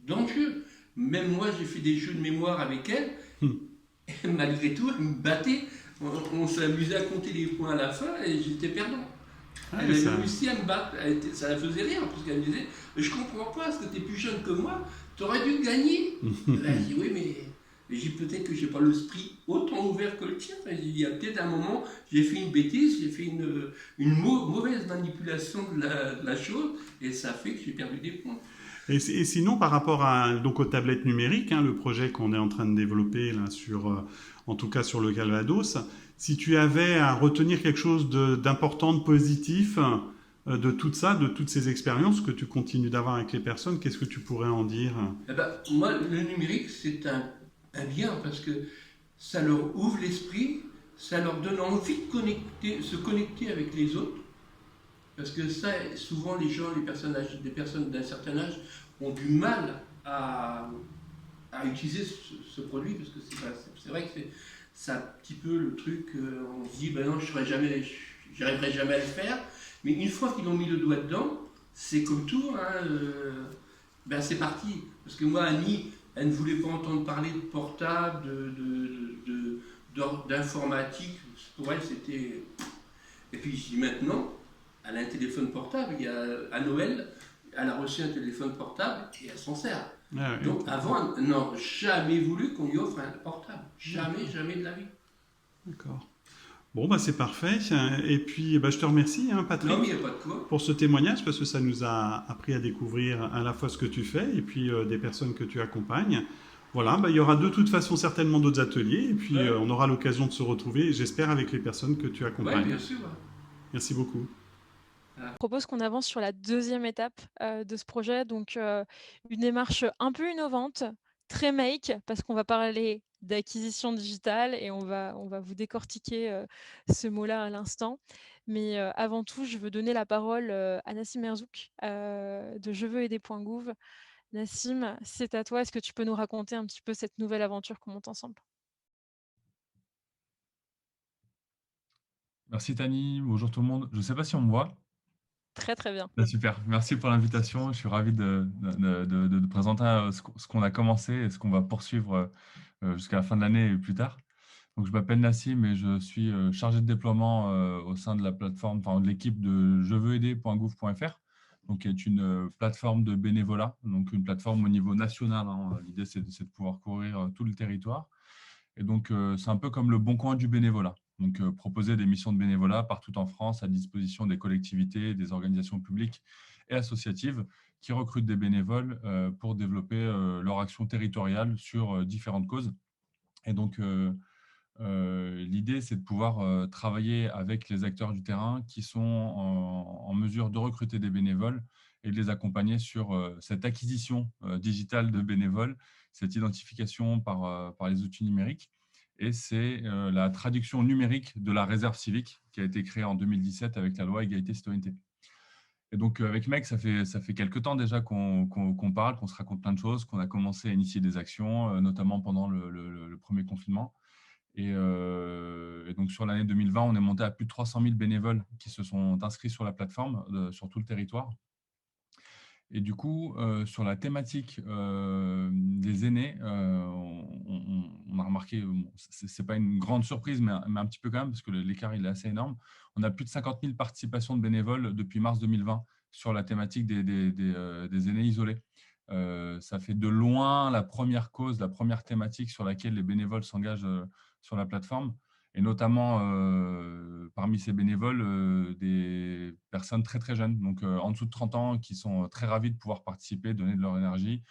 le jeu. Même moi, j'ai fait des jeux de mémoire avec elle. Et malgré tout, elle me battait. On s'est amusé à compter les points à la fin et j'étais perdant. Elle avait réussi à me battre, ça la faisait rire, parce qu'elle me disait « Mais je comprends pas, parce que tu es plus jeune que moi, tu aurais dû gagner. » Elle dit « Oui, mais Et j'ai dit, peut-être que j'ai pas l'esprit autant ouvert que le tien. Il y a peut-être un moment, j'ai fait une bêtise, j'ai fait une mauvaise manipulation de la chose, et ça fait que j'ai perdu des points. Et sinon, par rapport donc aux tablettes numériques, hein, le projet qu'on est en train de développer là, en tout cas sur le Calvados, si tu avais à retenir quelque chose d'important, de positif, de tout ça, de toutes ces expériences que tu continues d'avoir avec les personnes, qu'est-ce que tu pourrais en dire? Eh ben, moi, le numérique, c'est un bien parce que ça leur ouvre l'esprit, ça leur donne envie de se connecter avec les autres. Parce que ça, souvent, des personnes d'un certain âge ont du mal à utiliser ce produit parce que c'est vrai que c'est un petit peu le truc, on se dit, ben non, j'arriverai jamais à le faire. Mais une fois qu'ils ont mis le doigt dedans, c'est comme tout, hein, ben c'est parti. Parce que moi, Annie, elle ne voulait pas entendre parler de portable, d'informatique. Pour elle, c'était... Et puis je dis maintenant, elle a un téléphone portable, à Noël, elle a reçu un téléphone portable et elle s'en sert. Ah, oui. Donc avant, elle n'a jamais voulu qu'on lui offre un portable. Jamais, jamais de la vie. D'accord. Bon, bah, c'est parfait. Et puis, bah, je te remercie, hein, Patrick, Non, mais il n'y a pas de quoi. pour ce témoignage, parce que ça nous a appris à découvrir à la fois ce que tu fais et puis des personnes que tu accompagnes. Voilà, bah, il y aura de toute façon certainement d'autres ateliers et puis Ouais. on aura l'occasion de se retrouver, j'espère, avec les personnes que tu Oui, accompagnes. bien sûr. Merci beaucoup. Je propose qu'on avance sur la deuxième étape de ce projet, donc une démarche un peu innovante, très make, parce qu'on va parler d'acquisition digitale et on va vous décortiquer ce mot-là à l'instant. Mais avant tout, je veux donner la parole à Nassim Merzouk de jeveuxaider.gouv. Nassim, c'est à toi. Est-ce que tu peux nous raconter un petit peu cette nouvelle aventure qu'on monte ensemble? Merci Tani, bonjour tout le monde. Je ne sais pas si on me voit. Très très bien. Bah, super, merci pour l'invitation. Je suis ravi de présenter ce qu'on a commencé et ce qu'on va poursuivre jusqu'à la fin de l'année et plus tard. Donc, je m'appelle Nassim et je suis chargé de déploiement au sein de la plateforme, enfin, de l'équipe de jeveuxaider.gouv.fr, donc qui est une plateforme de bénévolat, donc une plateforme au niveau national, hein. L'idée, c'est de pouvoir couvrir tout le territoire. Et donc, c'est un peu comme le bon coin du bénévolat. Donc, proposer des missions de bénévolat partout en France à disposition des collectivités, des organisations publiques et associatives qui recrutent des bénévoles pour développer leur action territoriale sur différentes causes. Et donc, l'idée, c'est de pouvoir travailler avec les acteurs du terrain qui sont en mesure de recruter des bénévoles et de les accompagner sur cette acquisition digitale de bénévoles, cette identification par les outils numériques. Et c'est la traduction numérique de la réserve civique qui a été créée en 2017 avec la loi Égalité-Citoyenneté. Et donc, avec Meg, ça fait quelques temps déjà qu'on parle, qu'on se raconte plein de choses, qu'on a commencé à initier des actions, notamment pendant le premier confinement. Et donc, sur l'année 2020, on est monté à plus de 300 000 bénévoles qui se sont inscrits sur la plateforme, sur tout le territoire. Et du coup, sur la thématique des aînés, on a remarqué, ce n'est pas une grande surprise, mais un petit peu quand même, parce que l'écart il est assez énorme. On a plus de 50 000 participations de bénévoles depuis mars 2020 sur la thématique des aînés isolés. Ça fait de loin la première cause, la première thématique sur laquelle les bénévoles s'engagent sur la plateforme. Et notamment parmi ces bénévoles, des personnes très très jeunes, donc en dessous de 30 ans, qui sont très ravis de pouvoir participer, donner de leur énergie.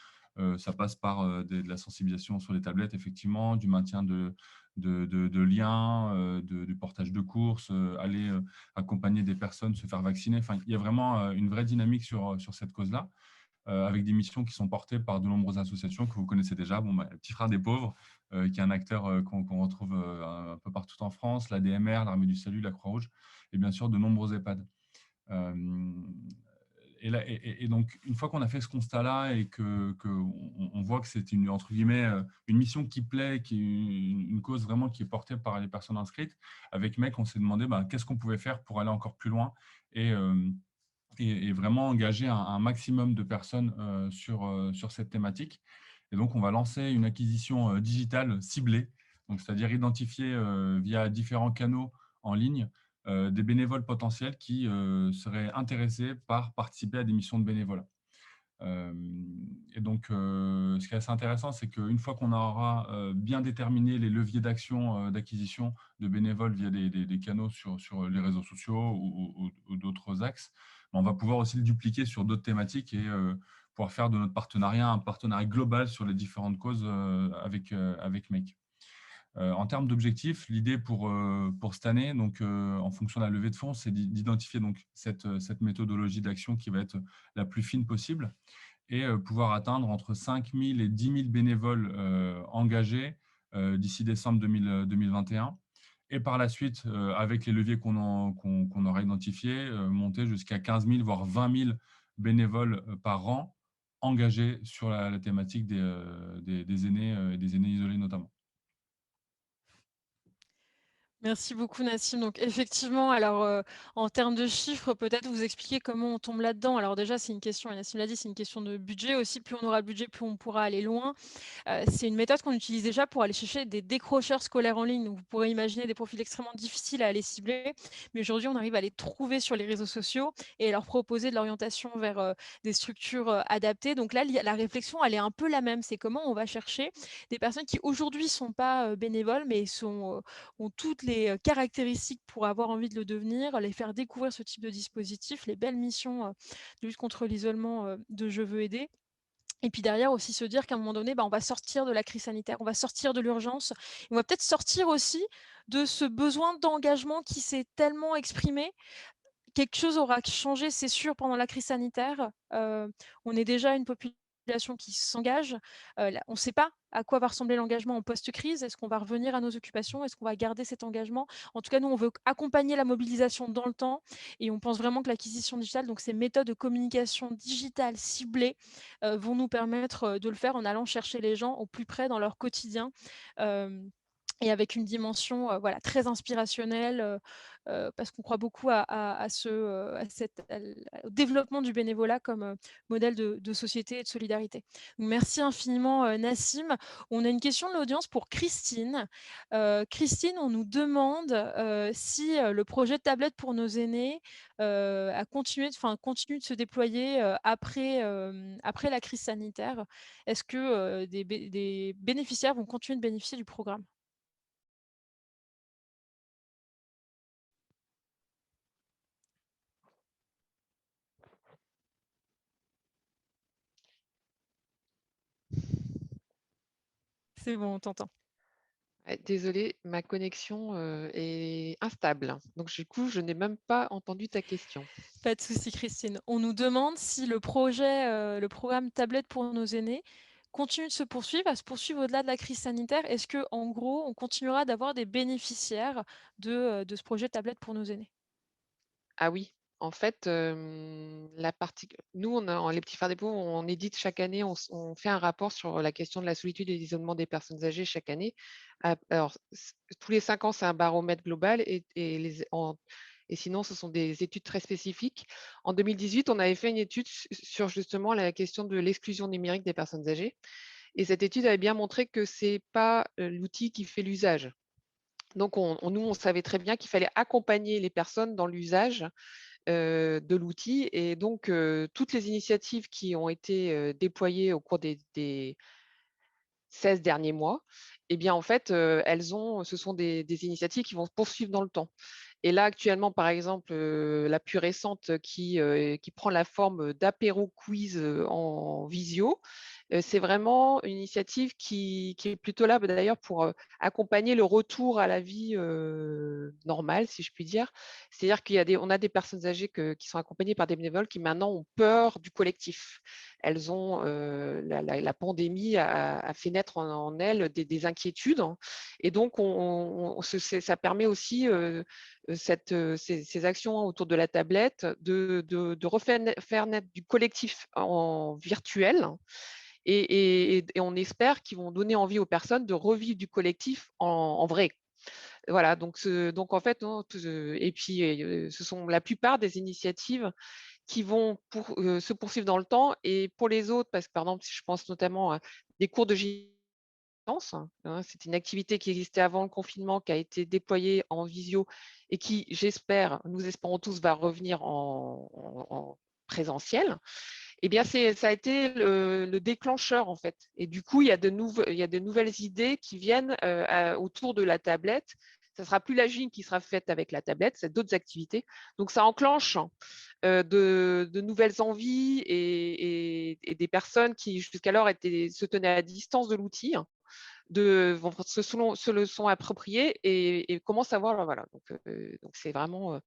Ça passe par de la sensibilisation sur les tablettes, effectivement, du maintien de liens, du portage de courses, aller accompagner des personnes, se faire vacciner. Enfin, il y a vraiment une vraie dynamique sur cette cause-là, avec des missions qui sont portées par de nombreuses associations que vous connaissez déjà. Bon, Petit Frère des Pauvres, qui est un acteur qu'on retrouve un peu partout en France, l'ADMR, l'Armée du Salut, la Croix-Rouge, et bien sûr de nombreux EHPAD. Et donc, une fois qu'on a fait ce constat-là et qu'on voit que c'est entre guillemets, une mission qui plaît, qui est une cause vraiment qui est portée par les personnes inscrites, avec Mec, on s'est demandé qu'est-ce qu'on pouvait faire pour aller encore plus loin et vraiment engager un maximum de personnes sur cette thématique. Et donc, on va lancer une acquisition digitale ciblée, c'est-à-dire identifier via différents canaux en ligne des bénévoles potentiels qui seraient intéressés par participer à des missions de bénévolat. Et donc, ce qui est assez intéressant, c'est qu'une fois qu'on aura bien déterminé les leviers d'action, d'acquisition de bénévoles via des canaux sur les réseaux sociaux ou d'autres axes, on va pouvoir aussi le dupliquer sur d'autres thématiques et pouvoir faire de notre partenariat un partenariat global sur les différentes causes avec Make. En termes d'objectifs, l'idée pour cette année, donc, en fonction de la levée de fonds, c'est d'identifier donc, cette méthodologie d'action qui va être la plus fine possible et pouvoir atteindre entre 5 000 et 10 000 bénévoles engagés d'ici décembre 2021. Et par la suite, avec les leviers qu'on aura identifiés, monter jusqu'à 15 000, voire 20 000 bénévoles par an engagés sur la thématique des aînés et des aînés isolés notamment. Merci beaucoup Nassim. Donc effectivement, alors en termes de chiffres, peut-être vous expliquer comment on tombe là-dedans. Alors déjà, c'est une question, et Nassim l'a dit, c'est une question de budget aussi. Plus on aura de budget, plus on pourra aller loin. C'est une méthode qu'on utilise déjà pour aller chercher des décrocheurs scolaires en ligne. Donc, vous pourrez imaginer des profils extrêmement difficiles à aller cibler. Mais aujourd'hui, on arrive à les trouver sur les réseaux sociaux et à leur proposer de l'orientation vers des structures adaptées. Donc là, la réflexion, elle est un peu la même. C'est comment on va chercher des personnes qui aujourd'hui ne sont pas bénévoles, mais ont toutes les caractéristiques pour avoir envie de le devenir, les faire découvrir ce type de dispositif, les belles missions de lutte contre l'isolement de Je veux aider. Et puis derrière aussi se dire qu'à un moment donné, on va sortir de la crise sanitaire, on va sortir de l'urgence, on va peut-être sortir aussi de ce besoin d'engagement qui s'est tellement exprimé. Quelque chose aura changé, c'est sûr, pendant la crise sanitaire. On est déjà une population qui s'engage. On ne sait pas à quoi va ressembler l'engagement en post-crise. Est-ce qu'on va revenir à nos occupations? Est-ce qu'on va garder cet engagement? En tout cas, nous, on veut accompagner la mobilisation dans le temps et on pense vraiment que l'acquisition digitale, donc ces méthodes de communication digitale ciblées, vont nous permettre de le faire en allant chercher les gens au plus près dans leur quotidien. Et avec une dimension très inspirationnelle, parce qu'on croit beaucoup au développement du bénévolat comme modèle de société et de solidarité. Donc, merci infiniment Nassim. On a une question de l'audience pour Christine. Christine, on nous demande si le projet de tablette pour nos aînés continue de se déployer après la crise sanitaire. Est-ce que des bénéficiaires vont continuer de bénéficier du programme? C'est bon, on t'entend. Désolée, ma connexion est instable. Donc, du coup, je n'ai même pas entendu ta question. Pas de souci, Christine. On nous demande si le programme Tablette pour nos aînés continue de se poursuivre, à se poursuivre au-delà de la crise sanitaire. Est-ce que, en gros, on continuera d'avoir des bénéficiaires de ce projet Tablette pour nos aînés? Ah oui, en fait, nous, les Petits Frères des Pauvres, on édite chaque année, on fait un rapport sur la question de la solitude et de l'isolement des personnes âgées chaque année. Alors, tous les 5 ans, c'est un baromètre global et sinon, ce sont des études très spécifiques. En 2018, on avait fait une étude sur justement la question de l'exclusion numérique des personnes âgées. Et cette étude avait bien montré que ce n'est pas l'outil qui fait l'usage. Donc, nous, on savait très bien qu'il fallait accompagner les personnes dans l'usage de l'outil. Et donc, toutes les initiatives qui ont été déployées au cours des 16 derniers mois, eh bien, en fait, ce sont des initiatives qui vont se poursuivre dans le temps. Et là, actuellement, par exemple, la plus récente qui prend la forme d'apéro quiz en visio, c'est vraiment une initiative qui est plutôt là d'ailleurs pour accompagner le retour à la vie normale, si je puis dire. C'est-à-dire qu'on a des personnes âgées qui sont accompagnées par des bénévoles qui maintenant ont peur du collectif. Elles ont la pandémie a fait naître en elles des inquiétudes, hein. Et donc ça permet aussi ces actions autour de la tablette de refaire naître du collectif en virtuel. Et on espère qu'ils vont donner envie aux personnes de revivre du collectif en vrai. Voilà, donc en fait, et puis ce sont la plupart des initiatives qui vont se poursuivre dans le temps. Et pour les autres, parce que par exemple, si je pense notamment à des cours de gymnase, c'est une activité qui existait avant le confinement, qui a été déployée en visio et qui, nous espérons tous, va revenir en présentiel. Eh bien, ça a été le déclencheur, en fait. Et du coup, il y a de nouvelles idées qui viennent autour de la tablette. Ça ne sera plus la gym qui sera faite avec la tablette, c'est d'autres activités. Donc, ça enclenche de nouvelles envies et des personnes qui, jusqu'alors, se tenaient à distance de l'outil, se le sont appropriés et commencent à voir. Voilà. Donc, c'est vraiment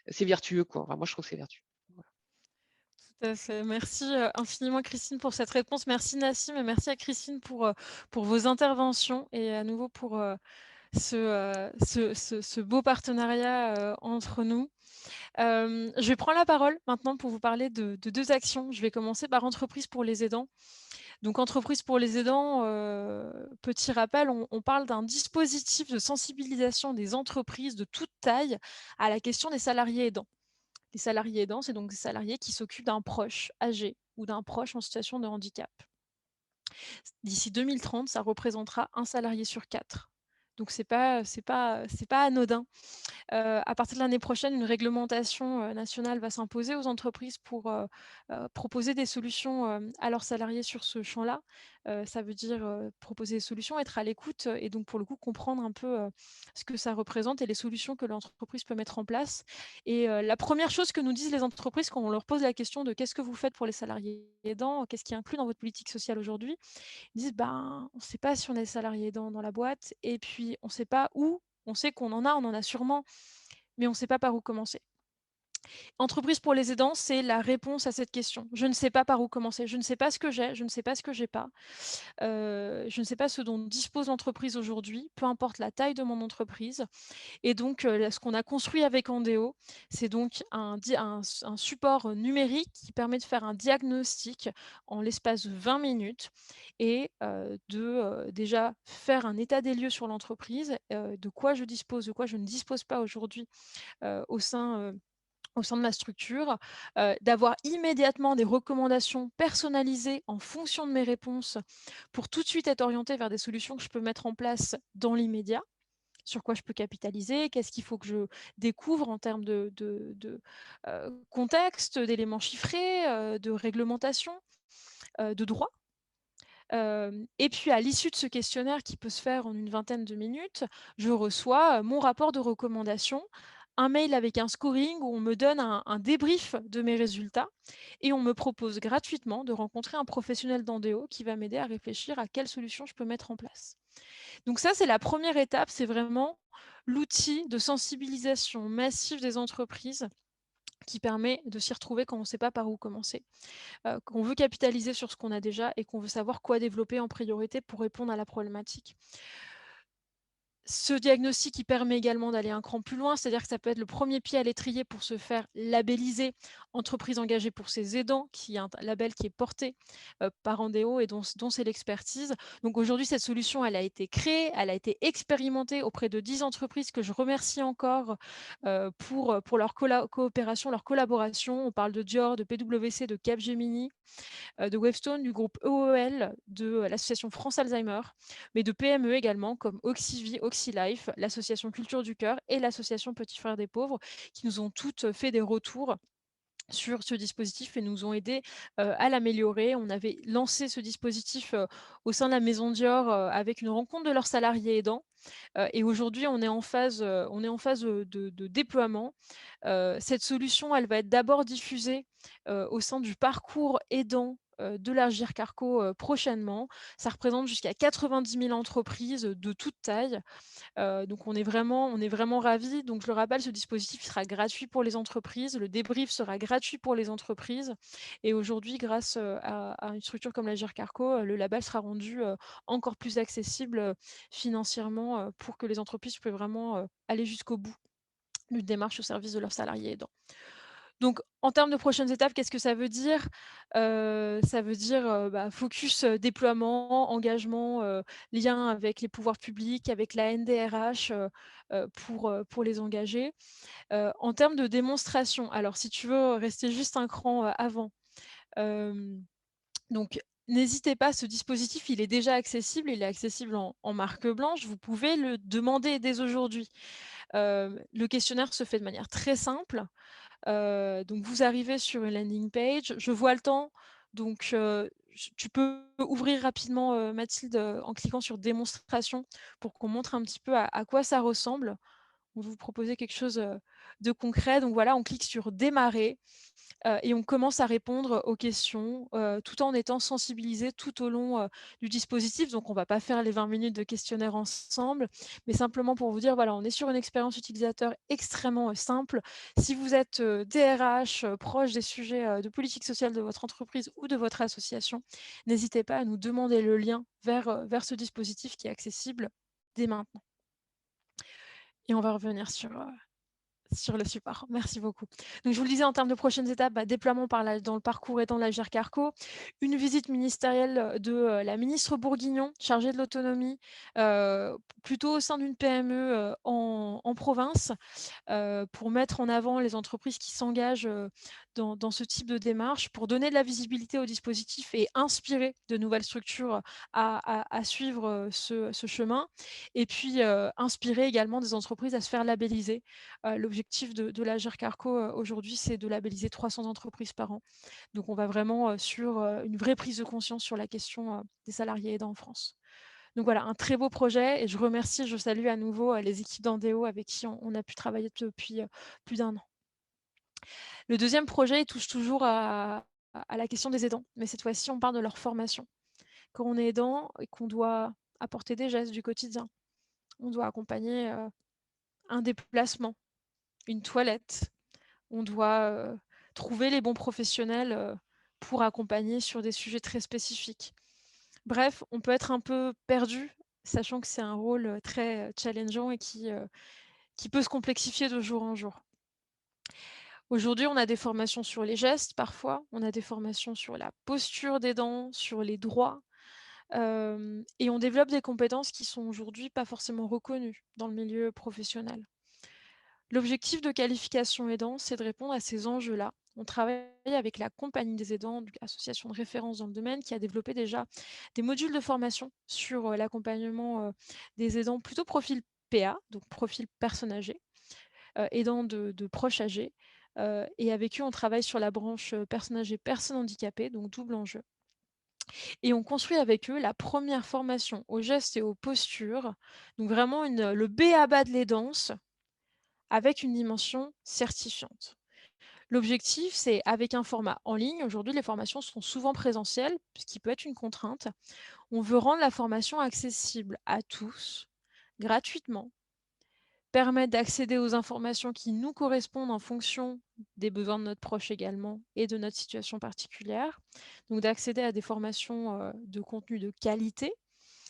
c'est vertueux, quoi. Enfin, moi, je trouve que c'est vertueux. Tout à fait. Merci infiniment Christine pour cette réponse. Merci Nassim et merci à Christine pour vos interventions et à nouveau pour ce beau partenariat entre nous. Je vais prendre la parole maintenant pour vous parler de 2 actions. Je vais commencer par Entreprise pour les aidants. Donc Entreprise pour les aidants, petit rappel, on parle d'un dispositif de sensibilisation des entreprises de toute taille à la question des salariés aidants. Les salariés aidants, c'est donc des salariés qui s'occupent d'un proche âgé ou d'un proche en situation de handicap. D'ici 2030, ça représentera 1 salarié sur 4. Donc c'est pas anodin. À partir de l'année prochaine, une réglementation nationale va s'imposer aux entreprises pour proposer des solutions à leurs salariés sur ce champ-là. Ça veut dire proposer des solutions, être à l'écoute et donc pour le coup comprendre un peu ce que ça représente et les solutions que l'entreprise peut mettre en place. Et la première chose que nous disent les entreprises quand on leur pose la question de qu'est-ce que vous faites pour les salariés aidants, qu'est-ce qui est inclus dans votre politique sociale aujourd'hui, ils disent ben, on ne sait pas si on est salarié aidant dans la boîte et puis on ne sait pas où. On sait qu'on en a sûrement, mais on ne sait pas par où commencer. Entreprise pour les aidants, c'est la réponse à cette question. Je ne sais pas par où commencer. Je ne sais pas ce que j'ai, je ne sais pas ce que j'ai pas. Je ne sais pas ce dont dispose l'entreprise aujourd'hui, peu importe la taille de mon entreprise. Et donc, ce qu'on a construit avec Andéo, c'est donc un support numérique qui permet de faire un diagnostic en l'espace de 20 minutes et de déjà faire un état des lieux sur l'entreprise, de quoi je dispose, de quoi je ne dispose pas aujourd'hui au sein de ma structure, d'avoir immédiatement des recommandations personnalisées en fonction de mes réponses pour tout de suite être orienté vers des solutions que je peux mettre en place dans l'immédiat. Sur quoi je peux capitaliser, qu'est-ce qu'il faut que je découvre en termes de contexte, d'éléments chiffrés, de réglementation, de droit. Et puis à l'issue de ce questionnaire qui peut se faire en une vingtaine de minutes, je reçois mon rapport de recommandation, un mail avec un scoring où on me donne un débrief de mes résultats et on me propose gratuitement de rencontrer un professionnel d'Andéo qui va m'aider à réfléchir à quelles solutions je peux mettre en place. Donc ça, c'est la première étape, c'est vraiment l'outil de sensibilisation massive des entreprises qui permet de s'y retrouver quand on ne sait pas par où commencer, qu'on veut capitaliser sur ce qu'on a déjà et qu'on veut savoir quoi développer en priorité pour répondre à la problématique. Ce diagnostic, il permet également d'aller un cran plus loin, c'est-à-dire que ça peut être le premier pied à l'étrier pour se faire labelliser entreprise engagée pour ses aidants, qui est un label qui est porté par Andéo et dont c'est l'expertise. Donc aujourd'hui, cette solution, elle a été créée, elle a été expérimentée auprès de 10 entreprises que je remercie encore pour leur coopération, leur collaboration. On parle de Dior, de PwC, de Capgemini, de Wavestone, du groupe EOL, de l'association France Alzheimer, mais de PME également, comme Oxyvie, OxyLife, l'association Culture du Cœur et l'association Petits Frères des Pauvres, qui nous ont toutes fait des retours sur ce dispositif et nous ont aidés à l'améliorer. On avait lancé ce dispositif au sein de la Maison Dior avec une rencontre de leurs salariés aidants. Et aujourd'hui, on est en phase de déploiement. Cette solution, elle va être d'abord diffusée au sein du parcours aidant de l'Agir Carco prochainement. Ça représente jusqu'à 90 000 entreprises de toute taille. Donc on est vraiment ravis. Donc je le rappelle, ce dispositif sera gratuit pour les entreprises. Le débrief sera gratuit pour les entreprises. Et aujourd'hui, grâce à une structure comme l'Agir Carco, le label sera rendu encore plus accessible financièrement pour que les entreprises puissent vraiment aller jusqu'au bout d'une démarche au service de leurs salariés aidants. Donc, en termes de prochaines étapes, qu'est-ce que ça veut dire? Ça veut dire focus déploiement, engagement, lien avec les pouvoirs publics, avec la NDRH pour les engager. En termes de démonstration, alors si tu veux rester juste un cran avant, donc n'hésitez pas, ce dispositif, il est déjà accessible, il est accessible en marque blanche, vous pouvez le demander dès aujourd'hui. Le questionnaire se fait de manière très simple. Donc, vous arrivez sur une landing page. Je vois le temps, donc tu peux ouvrir rapidement, Mathilde, en cliquant sur démonstration pour qu'on montre un petit peu à quoi ça ressemble. On va vous proposer quelque chose de concret. Donc voilà, on clique sur démarrer et on commence à répondre aux questions tout en étant sensibilisé tout au long du dispositif. Donc on ne va pas faire les 20 minutes de questionnaire ensemble, mais simplement pour vous dire, voilà, on est sur une expérience utilisateur extrêmement simple. Si vous êtes DRH, proche des sujets de politique sociale de votre entreprise ou de votre association, n'hésitez pas à nous demander le lien vers ce dispositif qui est accessible dès maintenant. Et on va revenir sur le support. Merci beaucoup. Donc, je vous le disais, en termes de prochaines étapes, déploiement dans le parcours aidant de l'Agir Carco, une visite ministérielle de la ministre Bourguignon, chargée de l'autonomie, plutôt au sein d'une PME en province, pour mettre en avant les entreprises qui s'engagent dans ce type de démarche, pour donner de la visibilité au dispositif et inspirer de nouvelles structures à suivre ce chemin. Et puis, inspirer également des entreprises à se faire labelliser. L'objectif de l'Agir Carco aujourd'hui, c'est de labelliser 300 entreprises par an. Donc, on va vraiment sur une vraie prise de conscience sur la question des salariés aidants en France. Donc voilà, un très beau projet et je salue à nouveau les équipes d'Andéo avec qui on a pu travailler depuis plus d'1 an. Le deuxième projet, il touche toujours à la question des aidants, mais cette fois-ci, on parle de leur formation. Quand on est aidant et qu'on doit apporter des gestes du quotidien, on doit accompagner un déplacement, une toilette, on doit trouver les bons professionnels pour accompagner sur des sujets très spécifiques. Bref, on peut être un peu perdu, sachant que c'est un rôle très challengeant et qui peut se complexifier de jour en jour. Aujourd'hui, on a des formations sur les gestes parfois, on a des formations sur la posture des dents, sur les droits, et on développe des compétences qui sont aujourd'hui pas forcément reconnues dans le milieu professionnel. L'objectif de qualification aidant, c'est de répondre à ces enjeux-là. On travaille avec la Compagnie des aidants, association de référence dans le domaine, qui a développé déjà des modules de formation sur l'accompagnement des aidants, plutôt profil PA, donc profil personne âgée, aidants de proches âgés. Et avec eux, on travaille sur la branche personnes âgées, personnes handicapées, donc double enjeu. Et on construit avec eux la première formation aux gestes et aux postures, donc vraiment le b.a.-ba de l'aidance, avec une dimension certifiante. L'objectif, c'est avec un format en ligne. Aujourd'hui, les formations sont souvent présentielles, ce qui peut être une contrainte. On veut rendre la formation accessible à tous, gratuitement, permettre d'accéder aux informations qui nous correspondent en fonction des besoins de notre proche également et de notre situation particulière. Donc d'accéder à des formations de contenu de qualité,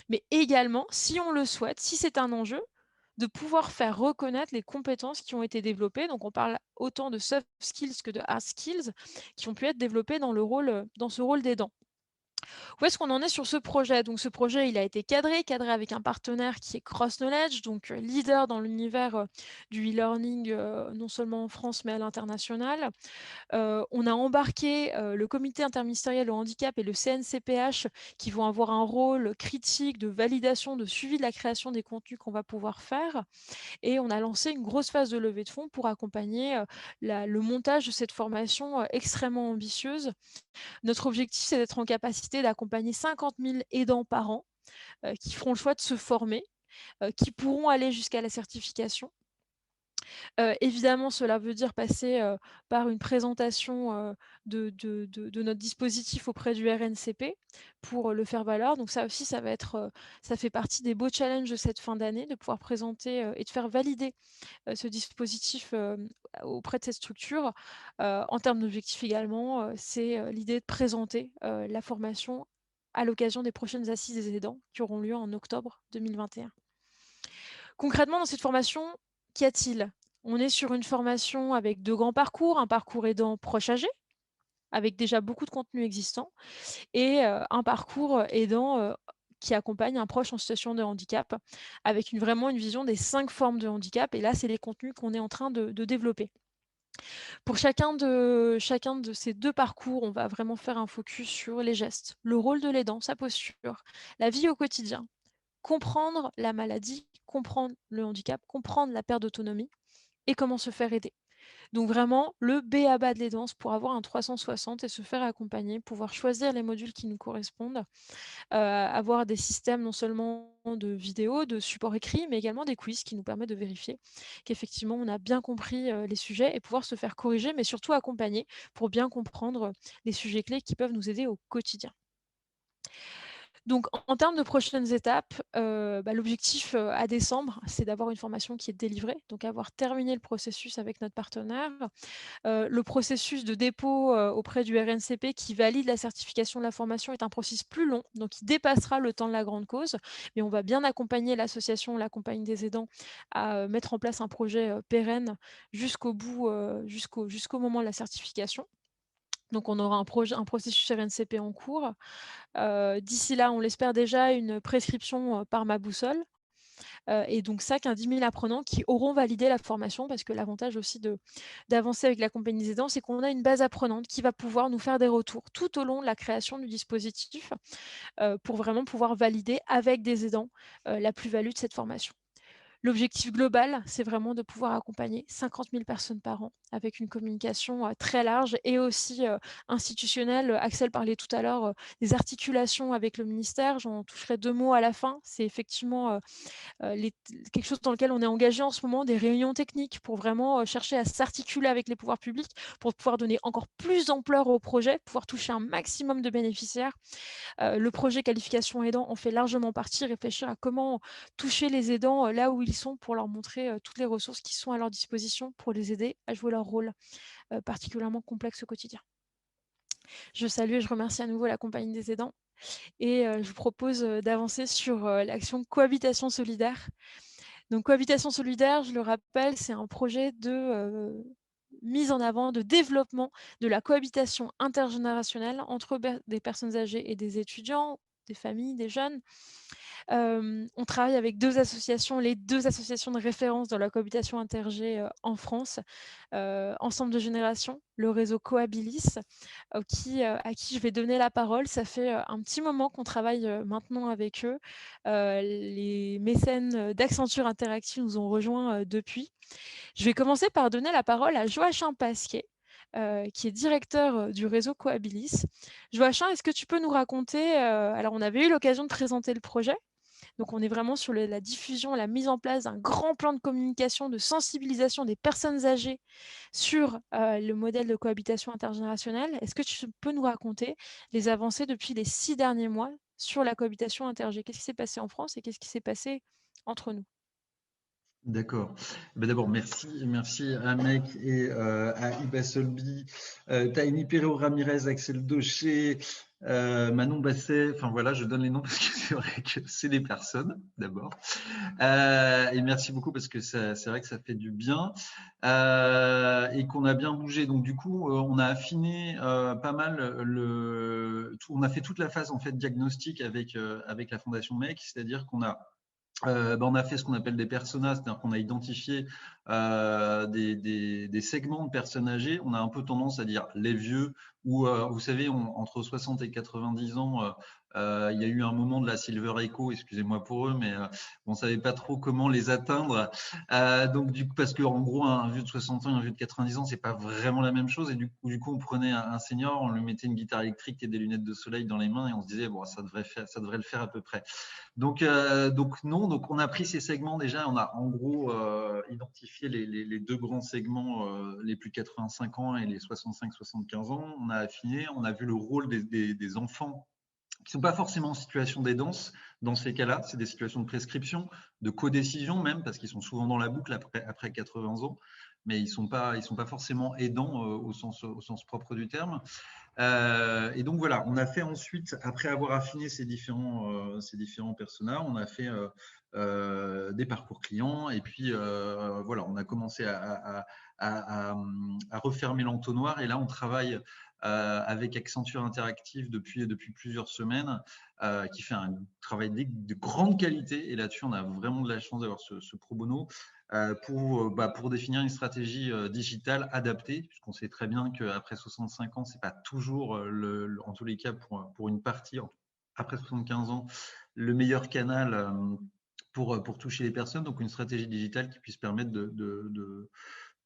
mais également, si on le souhaite, si c'est un enjeu, de pouvoir faire reconnaître les compétences qui ont été développées. Donc, on parle autant de soft skills que de hard skills qui ont pu être développées dans ce rôle d'aidant. Où est-ce qu'on en est sur ce projet? Donc, ce projet, il a été cadré avec un partenaire qui est Cross Knowledge, donc leader dans l'univers du e-learning, non seulement en France, mais à l'international. On a embarqué le comité interministériel au handicap et le CNCPH qui vont avoir un rôle critique de validation, de suivi de la création des contenus qu'on va pouvoir faire. Et on a lancé une grosse phase de levée de fonds pour accompagner le montage de cette formation extrêmement ambitieuse. Notre objectif, c'est d'être en capacité d'accompagner 50 000 aidants par an qui feront le choix de se former, qui pourront aller jusqu'à la certification. Évidemment, cela veut dire passer par une présentation de notre dispositif auprès du RNCP pour le faire valoir. Donc ça aussi, ça fait partie des beaux challenges de cette fin d'année, de pouvoir présenter et de faire valider ce dispositif auprès de cette structure. En termes d'objectifs également, c'est l'idée de présenter la formation à l'occasion des prochaines assises des aidants qui auront lieu en octobre 2021. Concrètement, dans cette formation, qu'y a-t-il? On est sur une formation avec 2 grands parcours, un parcours aidant proche âgé, avec déjà beaucoup de contenu existant, et un parcours aidant qui accompagne un proche en situation de handicap, avec vraiment une vision des 5 formes de handicap. Et là, c'est les contenus qu'on est en train de développer. Pour chacun de ces 2 parcours, on va vraiment faire un focus sur les gestes, le rôle de l'aidant, sa posture, la vie au quotidien, comprendre la maladie, comprendre le handicap, comprendre la perte d'autonomie et comment se faire aider. Donc vraiment, le b.a.-ba de l'aidance pour avoir un 360 et se faire accompagner, pouvoir choisir les modules qui nous correspondent, avoir des systèmes non seulement de vidéos, de support écrit, mais également des quiz qui nous permettent de vérifier qu'effectivement on a bien compris les sujets et pouvoir se faire corriger, mais surtout accompagner pour bien comprendre les sujets clés qui peuvent nous aider au quotidien. Donc en termes de prochaines étapes, l'objectif, à décembre, c'est d'avoir une formation qui est délivrée, donc avoir terminé le processus avec notre partenaire. Le processus de dépôt, auprès du RNCP qui valide la certification de la formation est un processus plus long, donc il dépassera le temps de la grande cause, mais on va bien accompagner l'association La Compagnie des aidants à, mettre en place un projet, pérenne jusqu'au bout, jusqu'au moment de la certification. Donc on aura un processus RNCP en cours. D'ici là, on l'espère déjà, une prescription, par ma boussole, et donc ça, 10 000 apprenants qui auront validé la formation parce que l'avantage aussi d'avancer avec la compagnie des aidants, c'est qu'on a une base apprenante qui va pouvoir nous faire des retours tout au long de la création du dispositif, pour vraiment pouvoir valider avec des aidants, la plus-value de cette formation. L'objectif global, c'est vraiment de pouvoir accompagner 50 000 personnes par an avec une communication très large et aussi institutionnelle. Axel parlait tout à l'heure des articulations avec le ministère. J'en toucherai 2 mots à la fin. C'est effectivement quelque chose dans lequel on est engagé en ce moment, des réunions techniques pour vraiment chercher à s'articuler avec les pouvoirs publics pour pouvoir donner encore plus d'ampleur au projet, pouvoir toucher un maximum de bénéficiaires. Le projet qualification aidant en fait largement partie, réfléchir à comment toucher les aidants là où ils sont pour leur montrer toutes les ressources qui sont à leur disposition pour les aider à jouer leur rôle particulièrement complexe au quotidien. Je salue et je remercie à nouveau la Compagnie des aidants et je vous propose d'avancer sur l'action cohabitation solidaire. Donc cohabitation solidaire, je le rappelle, c'est un projet de mise en avant, de développement de la cohabitation intergénérationnelle entre des personnes âgées et des étudiants, des familles, des jeunes. On travaille avec 2 associations, les 2 associations de référence dans la cohabitation intergé en France, Ensemble de Générations, le réseau Cohabilis, à qui je vais donner la parole. Ça fait un petit moment qu'on travaille maintenant avec eux. Les mécènes d'Accenture Interactive nous ont rejoints depuis. Je vais commencer par donner la parole à Joachim Pasquier, qui est directeur du réseau Cohabilis. Joachim, est-ce que tu peux nous raconter, alors on avait eu l'occasion de présenter le projet, donc on est vraiment sur la diffusion, la mise en place d'un grand plan de communication, de sensibilisation des personnes âgées sur le modèle de cohabitation intergénérationnelle. Est-ce que tu peux nous raconter les avancées depuis les 6 derniers mois sur la cohabitation intergé? Qu'est-ce qui s'est passé en France et qu'est-ce qui s'est passé entre nous? D'accord. D'abord, merci à Mec et à Iba Solbi, Taini Perro Ramirez, Axel Docher, Manon Basset. Enfin voilà, je donne les noms parce que c'est vrai que c'est des personnes d'abord. Et merci beaucoup parce que c'est vrai que ça fait du bien et qu'on a bien bougé. Donc du coup, on a affiné pas mal on a fait toute la phase en fait diagnostic avec la Fondation Mec, c'est-à-dire qu'on a on a fait ce qu'on appelle des personas, c'est-à-dire qu'on a identifié des segments de personnes âgées. On a un peu tendance à dire les vieux, ou vous savez, entre 60 et 90 ans, il y a eu un moment de la Silver Echo, excusez-moi pour eux, mais on ne savait pas trop comment les atteindre. Donc du coup, parce qu'en gros, un vieux de 60 ans et un vieux de 90 ans, c'est pas vraiment la même chose. Et du coup, on prenait un senior, on lui mettait une guitare électrique et des lunettes de soleil dans les mains, et on se disait bon, ça devrait le faire à peu près. Donc on a pris ces segments déjà, on a en gros identifié les 2 grands segments, les plus 85 ans et les 65-75 ans. On a affiné, on a vu le rôle des enfants qui ne sont pas forcément en situation d'aidance. Dans ces cas-là, c'est des situations de prescription, de codécision même, parce qu'ils sont souvent dans la boucle après 80 ans, mais ils ne sont pas forcément aidants au sens propre du terme. Et donc voilà, on a fait ensuite, après avoir affiné ces différents personas, on a fait des parcours clients et puis voilà, on a commencé à refermer l'entonnoir et là on travaille avec Accenture Interactive depuis plusieurs semaines, qui fait un travail de grande qualité et là-dessus on a vraiment de la chance d'avoir ce pro bono. Pour définir une stratégie digitale adaptée, puisqu'on sait très bien qu'après 65 ans, c'est pas toujours, en tous les cas pour une partie, après 75 ans, le meilleur canal pour toucher les personnes. Donc une stratégie digitale qui puisse permettre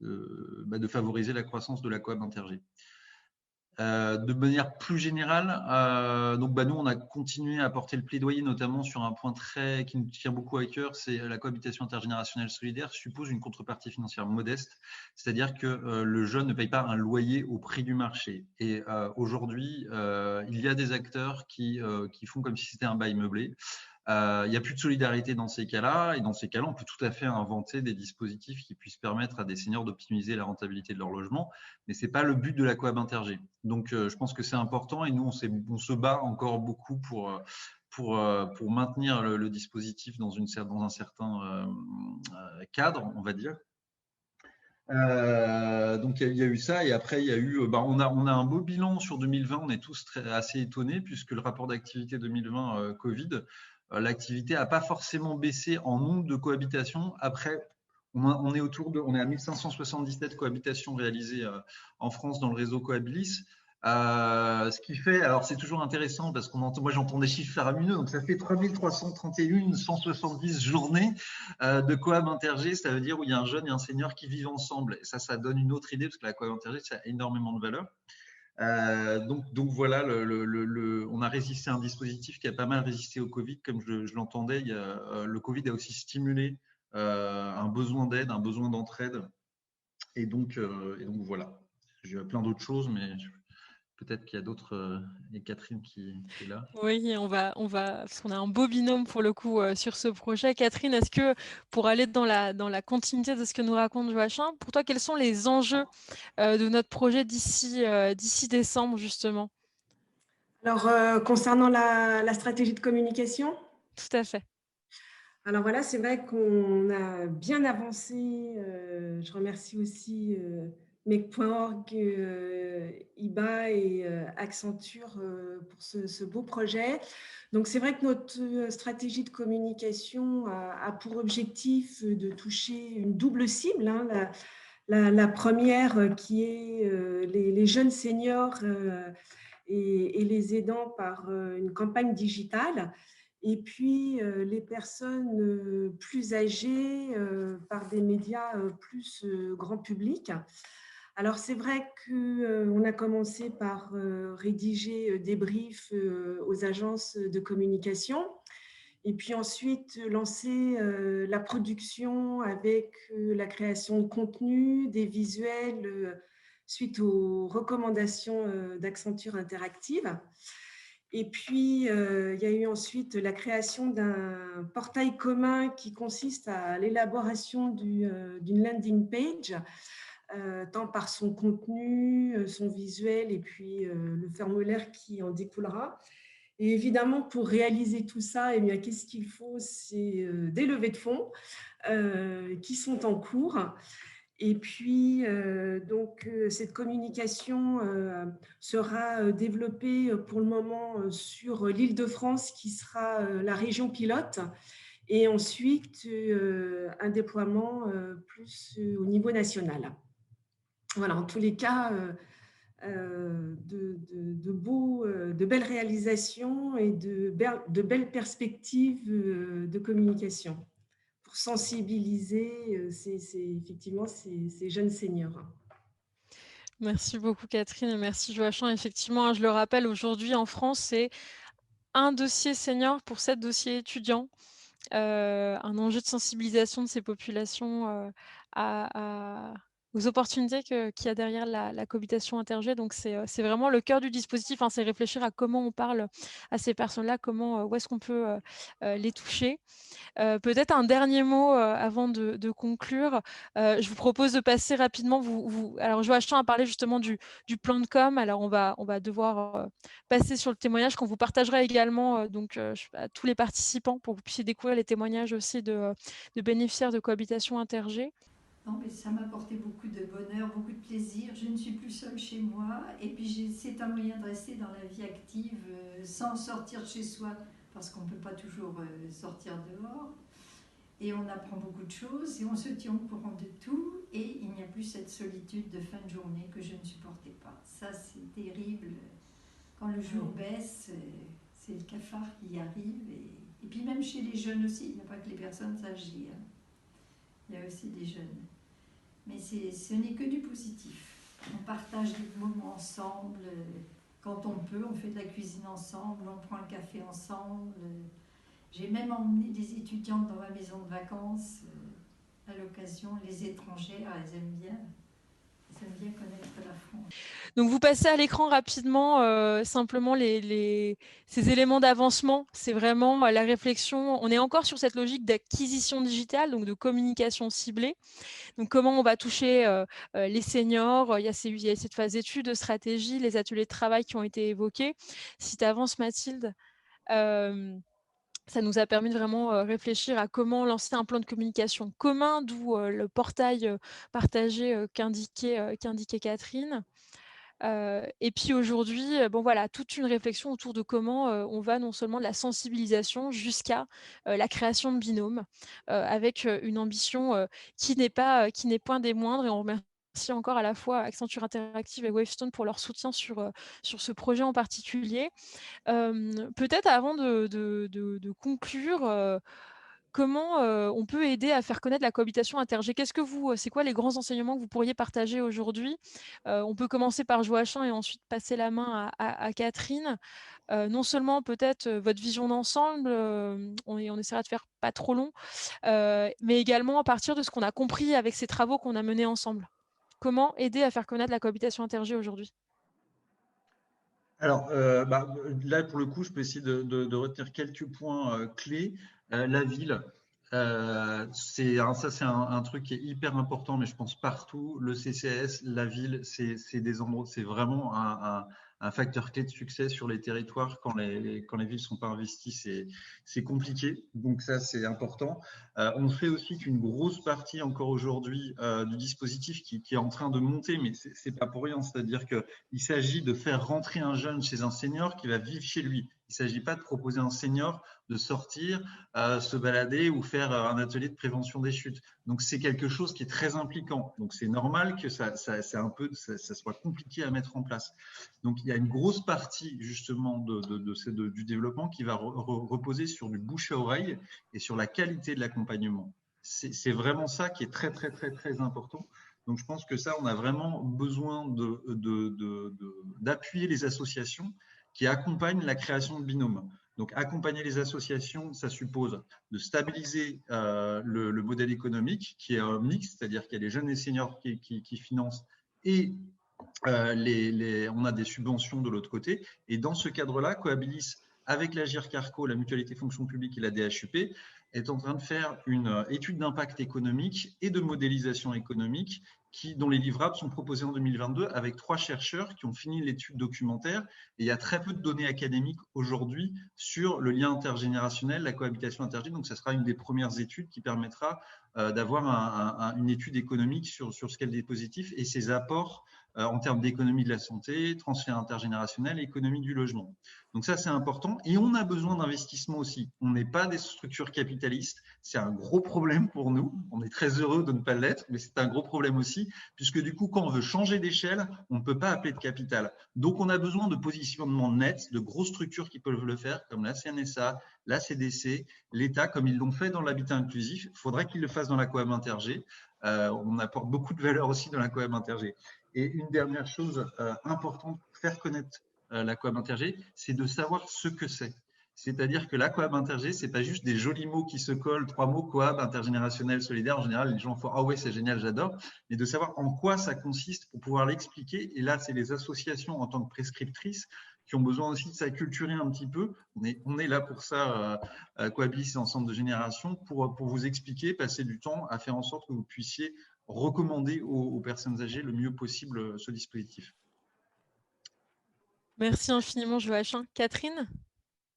de favoriser la croissance de la coop Intergé. De manière plus générale, donc nous, on a continué à porter le plaidoyer, notamment sur un point qui nous tient beaucoup à cœur, c'est la cohabitation intergénérationnelle solidaire suppose une contrepartie financière modeste, c'est-à-dire que le jeune ne paye pas un loyer au prix du marché. Et aujourd'hui, il y a des acteurs qui font comme si c'était un bail meublé. Il n'y a plus de solidarité dans ces cas-là, et dans ces cas-là, on peut tout à fait inventer des dispositifs qui puissent permettre à des seniors d'optimiser la rentabilité de leur logement, mais ce n'est pas le but de la cohab Intergé. Donc, je pense que c'est important, et nous, on se bat encore beaucoup pour maintenir le dispositif dans un certain cadre, on va dire. Donc il y a eu ça, et après il y a eu, on a un beau bilan sur 2020, on est tous assez étonnés puisque le rapport d'activité 2020 Covid, l'activité n'a pas forcément baissé en nombre de cohabitations. Après, on est à 1577 cohabitations réalisées en France dans le réseau Cohabilis. Ce qui fait, alors c'est toujours intéressant parce moi j'entends des chiffres faramineux, donc ça fait 3331 170 journées de cohab Intergé, ça veut dire où il y a un jeune et un senior qui vivent ensemble. Et ça donne une autre idée parce que la cohab Intergé, ça a énormément de valeur. Donc voilà, on a résisté à un dispositif qui a pas mal résisté au Covid, comme je l'entendais. Le Covid a aussi stimulé un besoin d'aide, un besoin d'entraide. Et donc voilà. J'ai plein d'autres choses, mais peut-être qu'il y a d'autres. Et Catherine qui est là. Oui, on va, parce qu'on a un beau binôme pour le coup sur ce projet. Catherine, est-ce que pour aller dans la continuité de ce que nous raconte Joachim, pour toi, quels sont les enjeux de notre projet d'ici décembre, justement? Alors, concernant la stratégie de communication, Tout à fait. alors voilà, c'est vrai qu'on a bien avancé. Je remercie aussi Make.org, IBA et Accenture pour ce beau projet. Donc, c'est vrai que notre stratégie de communication a pour objectif de toucher une double cible. Hein, la première qui est les jeunes seniors et les aidants par une campagne digitale. Et puis, les personnes plus âgées par des médias plus grand public. Alors, c'est vrai qu'on a commencé par rédiger des briefs aux agences de communication et puis ensuite lancer la production avec la création de contenu, des visuels suite aux recommandations d'Accenture Interactive. Et puis, il y a eu ensuite la création d'un portail commun qui consiste à l'élaboration d'une landing page, tant par son contenu, son visuel et puis le formulaire qui en découlera. Et évidemment, pour réaliser tout ça, eh bien, qu'est-ce qu'il faut? C'est des levées de fonds qui sont en cours. Et puis, cette communication sera développée pour le moment sur l'Île-de-France, qui sera la région pilote, et ensuite un déploiement plus au niveau national. Voilà, en tous les cas, de belles réalisations et de belles perspectives de communication pour sensibiliser effectivement ces jeunes seniors. Merci beaucoup Catherine et merci Joachim. Effectivement, je le rappelle, aujourd'hui en France, c'est un dossier senior pour 7 dossiers étudiants. Un enjeu de sensibilisation de ces populations aux opportunités qu'il y a derrière la cohabitation Intergé. Donc, c'est vraiment le cœur du dispositif, hein, c'est réfléchir à comment on parle à ces personnes-là, où est-ce qu'on peut les toucher. Peut-être un dernier mot avant de conclure. Je vous propose de passer rapidement. Alors, Joachim a parlé justement du plan de com. Alors, on va devoir passer sur le témoignage qu'on vous partagera également à tous les participants pour que vous puissiez découvrir les témoignages aussi de bénéficiaires de cohabitation Intergé. Non, mais ça m'a apporté beaucoup de bonheur, beaucoup de plaisir. Je ne suis plus seule chez moi. Et puis, c'est un moyen de rester dans la vie active sans sortir de chez soi, parce qu'on ne peut pas toujours sortir dehors. Et on apprend beaucoup de choses et on se tient au courant de tout. Et il n'y a plus cette solitude de fin de journée que je ne supportais pas. Ça, c'est terrible. Quand le jour baisse, c'est le cafard qui arrive. Et puis même chez les jeunes aussi, il n'y a pas que les personnes âgées. Hein. Il y a aussi des jeunes. Mais ce n'est que du positif. On partage des moments ensemble. Quand on peut, on fait de la cuisine ensemble, on prend le café ensemble. J'ai même emmené des étudiantes dans ma maison de vacances à l'occasion. Les étrangères, elles aiment bien. Elles aiment bien connaître la France. Donc, vous passez à l'écran rapidement, simplement ces éléments d'avancement. C'est vraiment la réflexion. On est encore sur cette logique d'acquisition digitale, donc de communication ciblée. Donc, comment on va toucher les seniors. Il y a cette phase d'études, de stratégie, les ateliers de travail qui ont été évoqués. Si tu avances, Mathilde, ça nous a permis de vraiment réfléchir à comment lancer un plan de communication commun, d'où le portail partagé qu'indiquait Catherine. Et puis aujourd'hui, voilà, toute une réflexion autour de comment on va non seulement de la sensibilisation jusqu'à la création de binômes, avec une ambition qui n'est point des moindres. Et on remercie encore à la fois Accenture Interactive et Wavestone pour leur soutien sur ce projet en particulier. Peut-être avant de conclure, comment on peut aider à faire connaître la cohabitation intergé? C'est quoi les grands enseignements que vous pourriez partager aujourd'hui? On peut commencer par Joachim et ensuite passer la main à Catherine. Non seulement peut-être votre vision d'ensemble, on essaiera de faire pas trop long, mais également à partir de ce qu'on a compris avec ces travaux qu'on a menés ensemble. Comment aider à faire connaître la cohabitation intergé aujourd'hui? Alors, là, pour le coup, je peux essayer de retenir quelques points clés. La ville, ça, c'est un truc qui est hyper important, mais je pense partout. Le CCAS, la ville, c'est des endroits, c'est vraiment un facteur clé de succès sur les territoires. Quand les villes ne sont pas investies, c'est compliqué. Donc ça, c'est important. On fait aussi qu'une grosse partie encore aujourd'hui du dispositif qui est en train de monter, mais c'est pas pour rien. C'est-à-dire qu'il s'agit de faire rentrer un jeune chez un senior qui va vivre chez lui. Il ne s'agit pas de proposer à un senior de sortir, se balader ou faire un atelier de prévention des chutes. Donc, c'est quelque chose qui est très impliquant. Donc, c'est normal que ça soit compliqué à mettre en place. Donc, il y a une grosse partie justement du développement qui va reposer sur du bouche à oreille et sur la qualité de l'accompagnement. C'est vraiment ça qui est très, très, très, très important. Donc, je pense que ça, on a vraiment besoin d'appuyer les associations qui accompagnent la création de binômes. Donc, accompagner les associations, ça suppose de stabiliser le modèle économique qui est un mix, c'est-à-dire qu'il y a les jeunes et seniors qui financent et on a des subventions de l'autre côté. Et dans ce cadre-là, Cohabilis, avec la GIRC-ARCO, la Mutualité Fonction Publique et la DHUP, est en train de faire une étude d'impact économique et de modélisation économique dont les livrables sont proposés en 2022 avec 3 chercheurs qui ont fini l'étude documentaire. Et il y a très peu de données académiques aujourd'hui sur le lien intergénérationnel, la cohabitation intergé. Donc, ça sera une des premières études qui permettra d'avoir une étude économique sur ce qu'est le dispositif et ses apports en termes d'économie de la santé, transfert intergénérationnel et économie du logement. Donc ça, c'est important. Et on a besoin d'investissement aussi. On n'est pas des structures capitalistes. C'est un gros problème pour nous. On est très heureux de ne pas l'être, mais c'est un gros problème aussi, puisque du coup, quand on veut changer d'échelle, on ne peut pas appeler de capital. Donc, on a besoin de positionnement net, de grosses structures qui peuvent le faire, comme la CNSA, la CDC, l'État, comme ils l'ont fait dans l'habitat inclusif. Il faudrait qu'ils le fassent dans la Cohab Intergé. On apporte beaucoup de valeur aussi dans la Cohab Intergé. Et une dernière chose importante pour faire connaître la Cohab Intergé, c'est de savoir ce que c'est. C'est-à-dire que la Cohab Intergé, ce n'est pas juste des jolis mots qui se collent, 3 mots, Cohab, intergénérationnel, solidaire. En général, les gens font « Ah ouais, c'est génial, j'adore », mais de savoir en quoi ça consiste pour pouvoir l'expliquer. Et là, c'est les associations en tant que prescriptrices qui ont besoin aussi de s'acculturer un petit peu. On est là pour ça, Cohabilis et Ensemble de Génération, pour vous expliquer, passer du temps à faire en sorte que vous puissiez recommander aux personnes âgées le mieux possible ce dispositif. Merci infiniment, Joachim. Catherine ?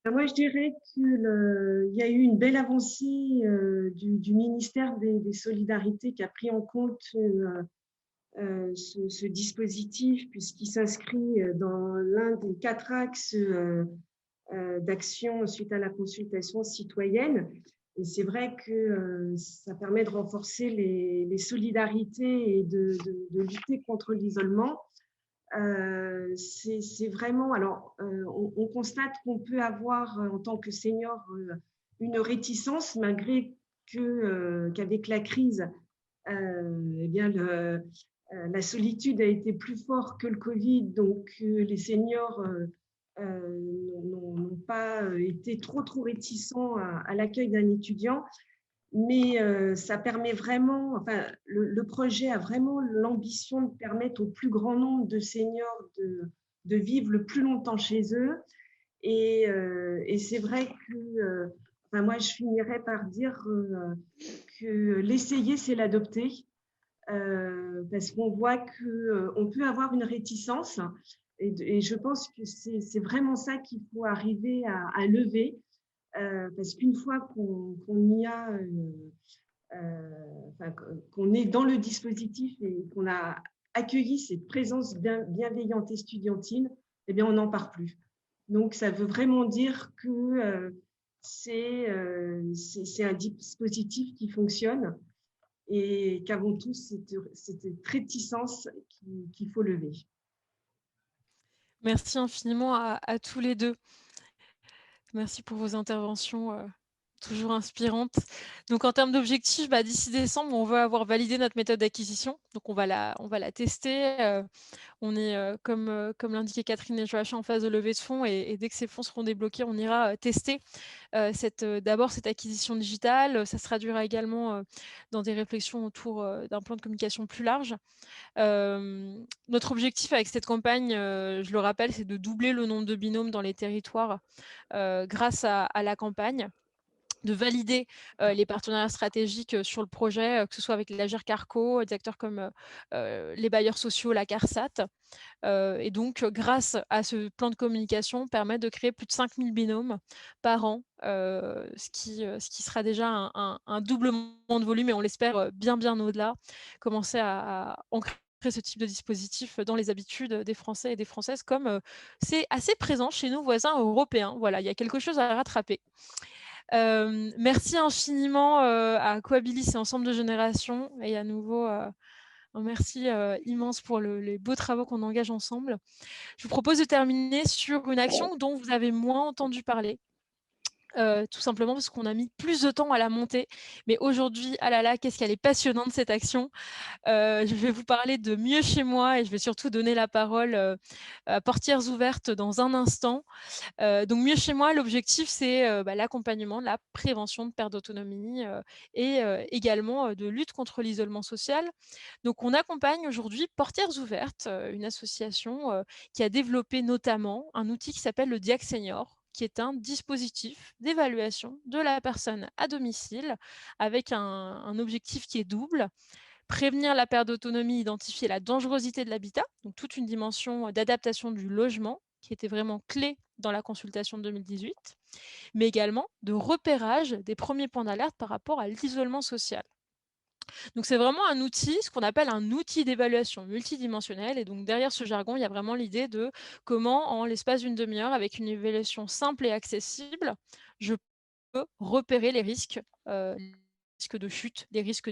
Moi, je dirais qu'il y a eu une belle avancée du ministère des Solidarités qui a pris en compte ce dispositif puisqu'il s'inscrit dans l'un des 4 axes d'action suite à la consultation citoyenne. Et c'est vrai que ça permet de renforcer les solidarités et de lutter contre l'isolement. C'est vraiment… Alors, on constate qu'on peut avoir, en tant que senior, une réticence, malgré qu'avec la crise, eh bien, la solitude a été plus forte que le Covid, donc les seniors n'ont pas été trop réticents à l'accueil d'un étudiant. Mais ça permet vraiment, enfin, le projet a vraiment l'ambition de permettre au plus grand nombre de seniors de vivre le plus longtemps chez eux. Et c'est vrai que, enfin, moi, je finirais par dire que l'essayer, c'est l'adopter. Parce qu'on voit qu'on peut avoir une réticence. Et je pense que c'est vraiment ça qu'il faut arriver à lever. Parce qu'une fois qu'on y a, enfin, qu'on est dans le dispositif et qu'on a accueilli cette présence bienveillante estudiantine, eh bien, on n'en part plus. Donc, ça veut vraiment dire que c'est un dispositif qui fonctionne et qu'avant tout, c'est cette réticence qu'il faut lever. Merci infiniment à tous les deux. Merci pour vos interventions toujours inspirantes. Donc, en termes d'objectifs, d'ici décembre, on veut avoir validé notre méthode d'acquisition. Donc, on va la tester. On est, comme l'indiquait Catherine et Joachim, en phase de levée de fonds. Et dès que ces fonds seront débloqués, on ira tester d'abord cette acquisition digitale. Ça se traduira également dans des réflexions autour d'un plan de communication plus large. Notre objectif avec cette campagne, je le rappelle, c'est de doubler le nombre de binômes dans les territoires grâce à la campagne, de valider les partenariats stratégiques sur le projet, que ce soit avec l'Agir Carco, des acteurs comme les bailleurs sociaux, la CARSAT. Et donc, grâce à ce plan de communication, permet de créer plus de 5000 binômes par an, ce qui sera déjà un doublement de volume et on l'espère bien au-delà. Commencer à ancrer ce type de dispositif dans les habitudes des Français et des Françaises, comme c'est assez présent chez nos voisins européens. Voilà, il y a quelque chose à rattraper. Merci infiniment à Coabilis et Ensemble de Générations et à nouveau un merci immense pour les beaux travaux qu'on engage ensemble. Je vous propose de terminer sur une action dont vous avez moins entendu parler. Tout simplement parce qu'on a mis plus de temps à la monter. Mais aujourd'hui, ah là là, qu'est-ce qu'elle est passionnante cette action. Je vais vous parler de Mieux chez moi et je vais surtout donner la parole à Portières ouvertes dans un instant. Donc Mieux chez moi, l'objectif, c'est l'accompagnement, la prévention de perte d'autonomie et également de lutte contre l'isolement social. Donc on accompagne aujourd'hui Portières ouvertes, une association qui a développé notamment un outil qui s'appelle le Diac Senior, qui est un dispositif d'évaluation de la personne à domicile avec un objectif qui est double. Prévenir la perte d'autonomie, identifier la dangerosité de l'habitat, donc toute une dimension d'adaptation du logement qui était vraiment clé dans la consultation de 2018, mais également de repérage des premiers points d'alerte par rapport à l'isolement social. Donc c'est vraiment un outil, ce qu'on appelle un outil d'évaluation multidimensionnel. Et donc derrière ce jargon, il y a vraiment l'idée de comment, en l'espace d'une demi-heure, avec une évaluation simple et accessible, je peux repérer les risques de chute, les risques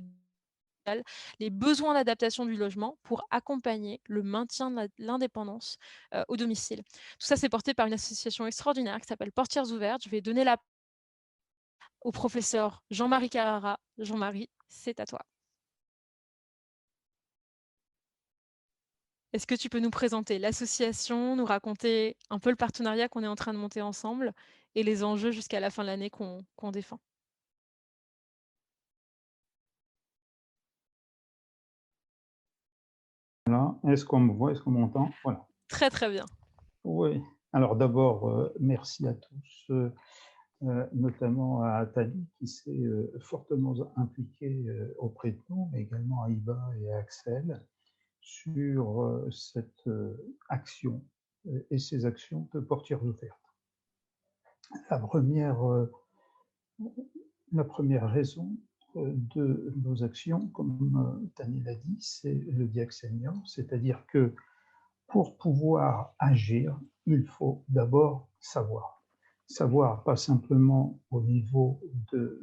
les besoins d'adaptation du logement pour accompagner le maintien de l'indépendance au domicile. Tout ça, c'est porté par une association extraordinaire qui s'appelle Portières ouvertes. Je vais donner la parole au professeur Jean-Marie Carrara. Jean-Marie, c'est à toi. Est-ce que tu peux nous présenter l'association, nous raconter un peu le partenariat qu'on est en train de monter ensemble et les enjeux jusqu'à la fin de l'année qu'on défend? Voilà. Est-ce qu'on me voit? Est-ce qu'on m'entend? Voilà. Très, très bien. Oui. Alors d'abord, merci à tous, notamment à Tali qui s'est fortement impliquée auprès de nous, mais également à Iba et à Axel sur cette action et ces actions de Portières ouvertes. La première raison de nos actions, comme Tani l'a dit, c'est le Diac Senior, c'est-à-dire que pour pouvoir agir, il faut d'abord savoir. Savoir pas simplement au niveau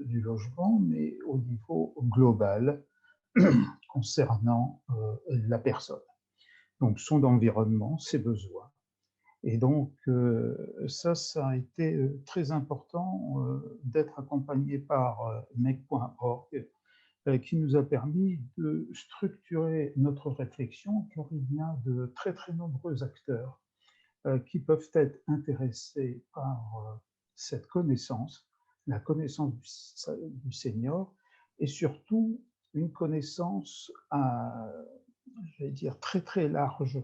du logement, mais au niveau global concernant la personne. Donc son environnement, ses besoins. Et donc ça a été très important d'être accompagné par MEC.org qui nous a permis de structurer notre réflexion, car il y a de très très nombreux acteurs qui peuvent être intéressés par cette connaissance, la connaissance du senior, et surtout une connaissance, j'allais dire, très très large,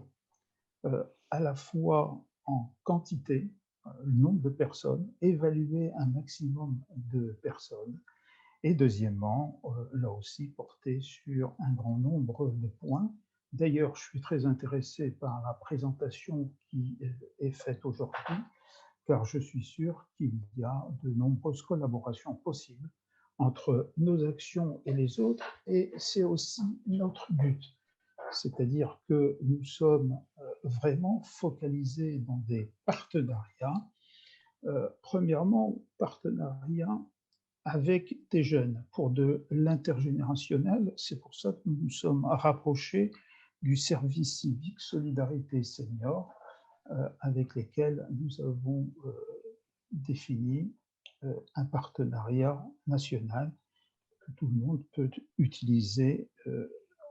à la fois en quantité, le nombre de personnes, évaluer un maximum de personnes, et deuxièmement, là aussi, porter sur un grand nombre de points. D'ailleurs, je suis très intéressé par la présentation qui est faite aujourd'hui, car je suis sûr qu'il y a de nombreuses collaborations possibles entre nos actions et les autres, et c'est aussi notre but. C'est-à-dire que nous sommes vraiment focalisés dans des partenariats. Premièrement, partenariat avec des jeunes pour de l'intergénérationnel. C'est pour ça que nous nous sommes rapprochés du service civique Solidarité Senior, avec lesquels nous avons défini un partenariat national que tout le monde peut utiliser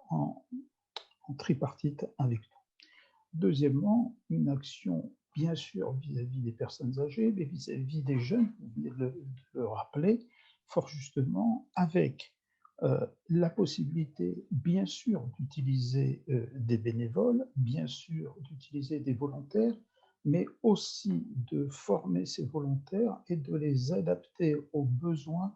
en tripartite avec nous. Deuxièmement, une action bien sûr vis-à-vis des personnes âgées, mais vis-à-vis des jeunes, vous venez de le rappeler, fort justement, avec la possibilité, bien sûr, d'utiliser des bénévoles, bien sûr, d'utiliser des volontaires, mais aussi de former ces volontaires et de les adapter aux besoins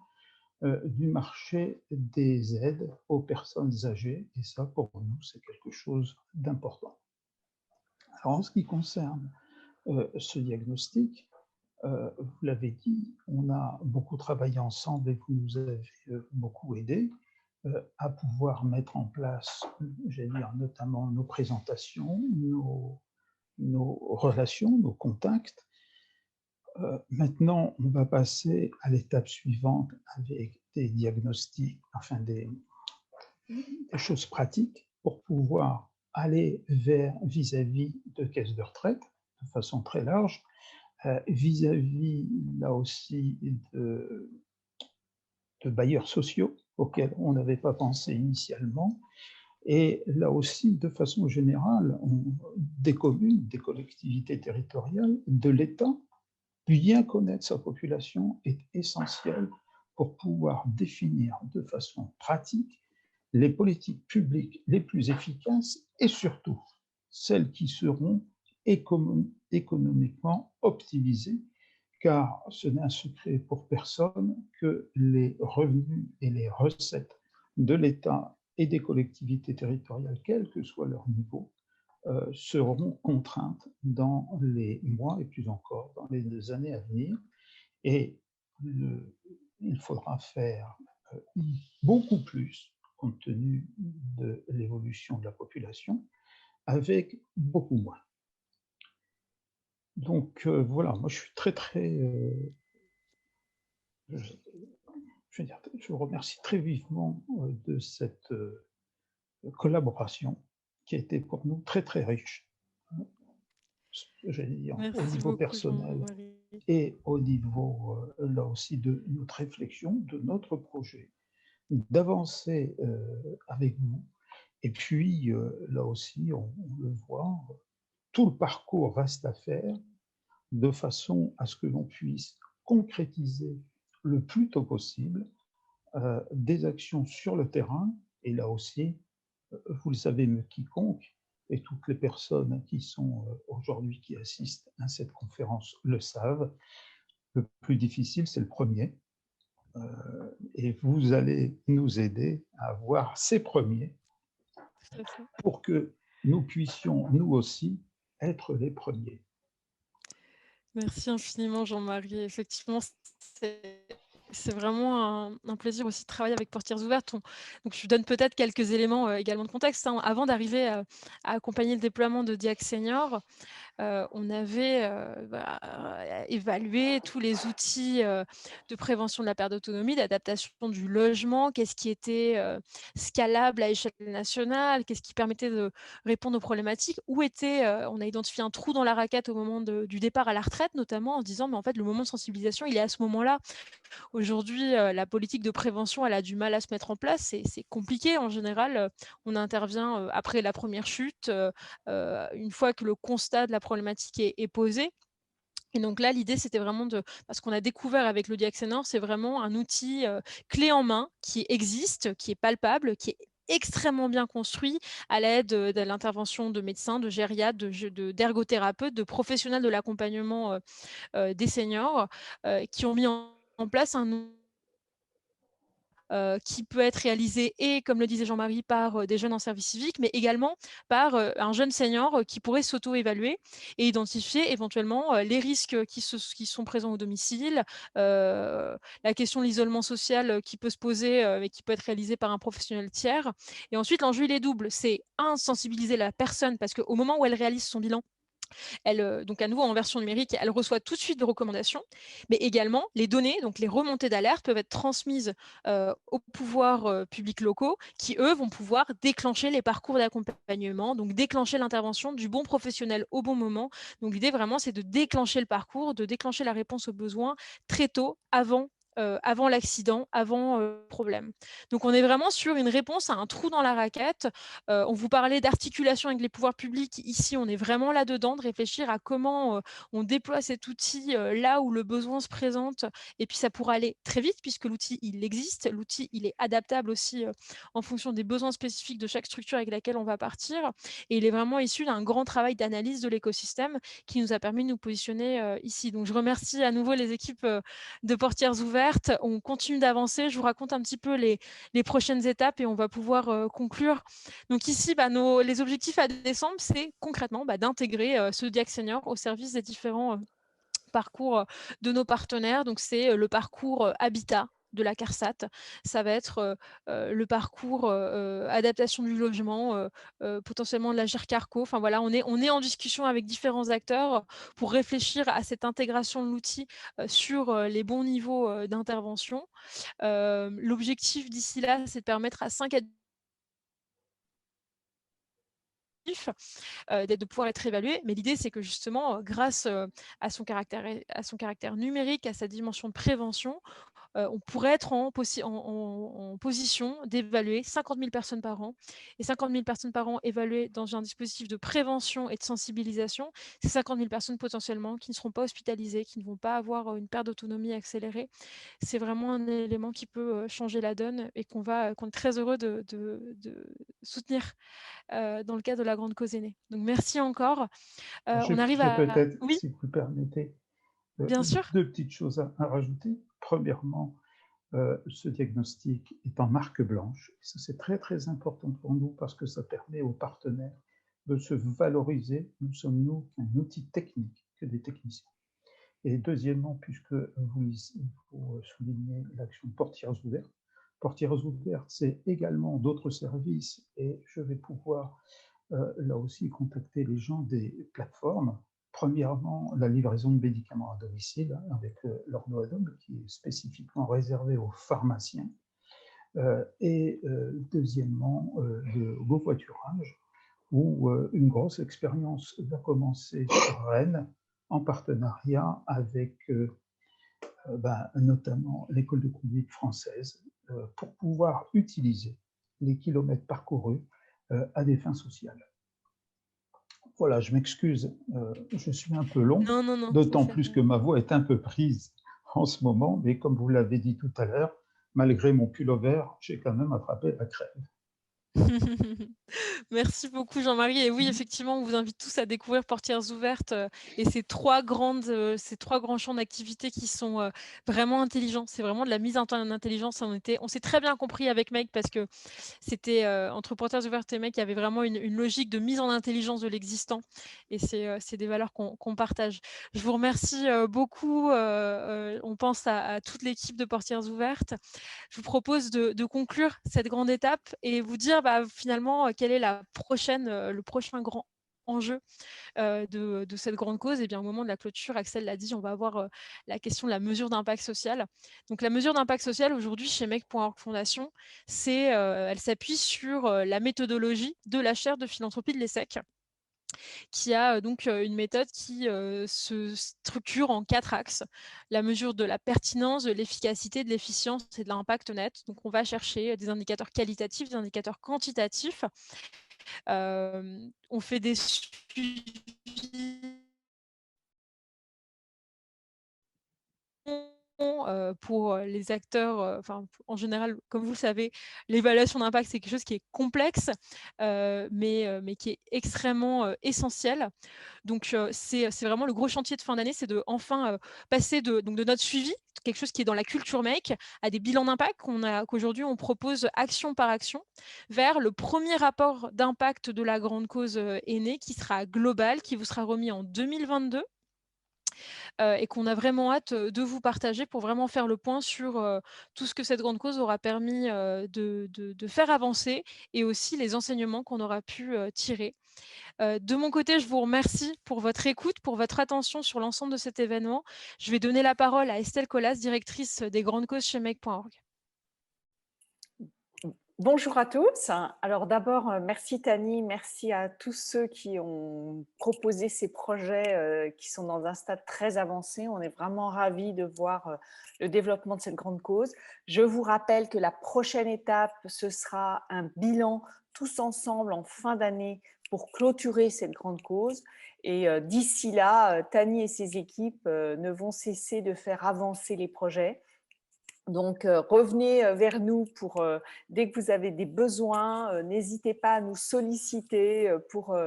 du marché des aides aux personnes âgées. Et ça, pour nous, c'est quelque chose d'important. Alors, en ce qui concerne ce diagnostic, vous l'avez dit, on a beaucoup travaillé ensemble et vous nous avez beaucoup aidé à pouvoir mettre en place, j'allais dire, notamment nos présentations, nos relations, nos contacts. Maintenant, on va passer à l'étape suivante avec des diagnostics, enfin des choses pratiques pour pouvoir aller vis-à-vis de caisses de retraite de façon très large, vis-à-vis là aussi de bailleurs sociaux auxquels on n'avait pas pensé initialement, et là aussi de façon générale des communes, des collectivités territoriales, de l'État. Bien connaître sa population est essentiel pour pouvoir définir de façon pratique les politiques publiques les plus efficaces et surtout celles qui seront économiquement optimisées, car ce n'est un secret pour personne que les revenus et les recettes de l'État et des collectivités territoriales, quel que soit leur niveau, seront contraintes dans les mois et plus encore dans les années à venir. Et il faudra faire beaucoup plus compte tenu de l'évolution de la population, avec beaucoup moins. Donc voilà, moi je suis très je vous remercie très vivement de cette collaboration qui a été pour nous très riche, j'allais dire, au niveau personnel et au niveau là aussi de notre réflexion, de notre projet, d'avancer avec vous. Et puis là aussi, on le voit, tout le parcours reste à faire de façon à ce que l'on puisse concrétiser le plus tôt possible des actions sur le terrain. Et là aussi, vous le savez mieux quiconque, et toutes les personnes qui sont aujourd'hui, qui assistent à cette conférence le savent, le plus difficile, c'est le premier. Et vous allez nous aider à voir ces premiers pour que nous puissions, nous aussi, être les premiers. Merci infiniment, Jean-Marie. Effectivement, c'est vraiment un plaisir aussi de travailler avec Portières Ouvertes. Donc, je donne peut-être quelques éléments également de contexte. Avant d'arriver à accompagner le déploiement de Diac Senior, on avait évalué tous les outils de prévention de la perte d'autonomie, d'adaptation du logement, qu'est-ce qui était scalable à échelle nationale, qu'est-ce qui permettait de répondre aux problématiques, où était, on a identifié un trou dans la raquette au moment du départ à la retraite, notamment en se disant, mais en fait, le moment de sensibilisation, il est à ce moment-là. Aujourd'hui, la politique de prévention, elle a du mal à se mettre en place. C'est compliqué en général. On intervient après la première chute, une fois que le constat de la problématique est posé. Et donc là, l'idée, c'était vraiment parce qu'on a découvert avec l'Audi Axenor, c'est vraiment un outil clé en main qui existe, qui est palpable, qui est extrêmement bien construit à l'aide de l'intervention de médecins, de gériatres, d'ergothérapeutes, de professionnels de l'accompagnement des seniors qui ont mis en place un qui peut être réalisé et, comme le disait Jean-Marie, par des jeunes en service civique, mais également par un jeune senior qui pourrait s'auto-évaluer et identifier éventuellement les risques qui sont présents au domicile, la question de l'isolement social qui peut se poser et qui peut être réalisé par un professionnel tiers. Et ensuite, l'enjeu, il est double. C'est sensibiliser la personne, parce qu'au moment où elle réalise son bilan, donc à nouveau en version numérique, elle reçoit tout de suite des recommandations, mais également les données, donc les remontées d'alerte peuvent être transmises aux pouvoirs publics locaux qui, eux, vont pouvoir déclencher les parcours d'accompagnement, donc déclencher l'intervention du bon professionnel au bon moment. Donc l'idée vraiment, c'est de déclencher le parcours, de déclencher la réponse aux besoins très tôt, avant l'accident, avant le problème. Donc on est vraiment sur une réponse à un trou dans la raquette. On vous parlait d'articulation avec les pouvoirs publics. Ici, on est vraiment là-dedans, de réfléchir à comment on déploie cet outil là où le besoin se présente. Et puis ça pourra aller très vite puisque l'outil, il existe. L'outil, il est adaptable aussi en fonction des besoins spécifiques de chaque structure avec laquelle on va partir. Et il est vraiment issu d'un grand travail d'analyse de l'écosystème qui nous a permis de nous positionner ici. Donc je remercie à nouveau les équipes de Portières Ouvertes. On continue d'avancer. Je vous raconte un petit peu les prochaines étapes et on va pouvoir conclure. Donc ici, les objectifs à décembre, c'est concrètement d'intégrer ce Diac Senior au service des différents parcours de nos partenaires. Donc c'est le parcours habitat de la CARSAT, ça va être le parcours adaptation du logement, potentiellement de la GIRCARCO. Enfin voilà, on est en discussion avec différents acteurs pour réfléchir à cette intégration de l'outil sur les bons niveaux d'intervention. L'objectif d'ici là, c'est de permettre à 5 de pouvoir être évalué. Mais l'idée, c'est que justement, grâce à son caractère numérique, à sa dimension de prévention, on pourrait être en position d'évaluer 50 000 personnes par an. Et 50 000 personnes par an évaluées dans un dispositif de prévention et de sensibilisation, c'est 50 000 personnes potentiellement qui ne seront pas hospitalisées, qui ne vont pas avoir une perte d'autonomie accélérée. C'est vraiment un élément qui peut changer la donne et qu'on est très heureux de soutenir dans le cadre de la grande cause aînée. Donc merci encore. On arrive à... Peut-être, oui, si vous permettez, bien sûr. deux petites choses à rajouter. Premièrement, ce diagnostic est en marque blanche. Ça, c'est très, très important pour nous parce que ça permet aux partenaires de se valoriser. Nous sommes, nous, qu'un outil technique, que des techniciens. Et deuxièmement, puisque vous soulignez l'action Portières Ouvertes, Portières Ouvertes, c'est également d'autres services et je vais pouvoir là aussi contacter les gens des plateformes. Premièrement, la livraison de médicaments à domicile avec l'Ornoadom qui est spécifiquement réservé aux pharmaciens. Et deuxièmement, le covoiturage où une grosse expérience va commencer sur Rennes en partenariat avec notamment l'école de conduite française pour pouvoir utiliser les kilomètres parcourus à des fins sociales. Voilà, je m'excuse, je suis un peu long, d'autant plus que ma voix est un peu prise en ce moment, mais comme vous l'avez dit tout à l'heure, malgré mon pullover, j'ai quand même attrapé la crève. Merci beaucoup Jean-Marie. Et oui, effectivement, on vous invite tous à découvrir Portières Ouvertes et ces trois grands champs d'activité qui sont vraiment intelligents. C'est vraiment de la mise en intelligence. On s'est très bien compris avec Meg parce que c'était entre Portières Ouvertes et Meg, il y avait vraiment une logique de mise en intelligence de l'existant. Et c'est des valeurs qu'on partage. Je vous remercie beaucoup. On pense à toute l'équipe de Portières Ouvertes. Je vous propose de conclure cette grande étape et vous dire finalement quel est le prochain grand enjeux de cette grande cause. Et bien, au moment de la clôture, Axel l'a dit, on va avoir la question de la mesure d'impact social. Donc, la mesure d'impact social, aujourd'hui, chez Make.org Fondation, elle s'appuie sur la méthodologie de la chaire de philanthropie de l'ESSEC, qui a donc une méthode qui se structure en 4 axes. La mesure de la pertinence, de l'efficacité, de l'efficience et de l'impact net. Donc, on va chercher des indicateurs qualitatifs, des indicateurs quantitatifs. On fait des suivis pour les acteurs, en général, comme vous le savez, l'évaluation d'impact, c'est quelque chose qui est complexe, mais qui est extrêmement essentiel. Donc, c'est vraiment le gros chantier de fin d'année, c'est de enfin passer de notre suivi, quelque chose qui est dans la culture Make, à des bilans d'impact qu'aujourd'hui on propose action par action, vers le premier rapport d'impact de la grande cause aînée, qui sera global, qui vous sera remis en 2022. Et qu'on a vraiment hâte de vous partager pour vraiment faire le point sur tout ce que cette grande cause aura permis de faire avancer, et aussi les enseignements qu'on aura pu tirer. De mon côté, je vous remercie pour votre écoute, pour votre attention sur l'ensemble de cet événement. Je vais donner la parole à Estelle Colas, directrice des grandes causes chez Make.org. Bonjour à tous. Alors d'abord, merci Tani, merci à tous ceux qui ont proposé ces projets qui sont dans un stade très avancé. On est vraiment ravis de voir le développement de cette grande cause. Je vous rappelle que la prochaine étape, ce sera un bilan tous ensemble en fin d'année pour clôturer cette grande cause. Et d'ici là, Tani et ses équipes ne vont cesser de faire avancer les projets. Donc, revenez vers nous pour, dès que vous avez des besoins, n'hésitez pas à nous solliciter pour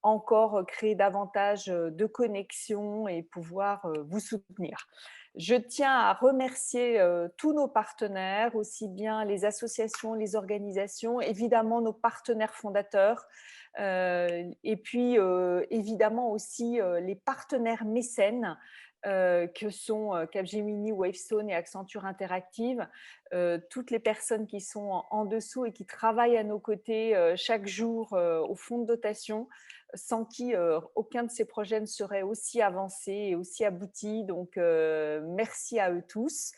encore créer davantage de connexions et pouvoir vous soutenir. Je tiens à remercier tous nos partenaires, aussi bien les associations, les organisations, évidemment nos partenaires fondateurs, et puis évidemment aussi les partenaires mécènes, que sont Capgemini, Wavestone et Accenture Interactive, toutes les personnes qui sont en dessous et qui travaillent à nos côtés chaque jour au fonds de dotation, sans qui aucun de ces projets ne serait aussi avancé et aussi abouti. Donc, merci à eux tous.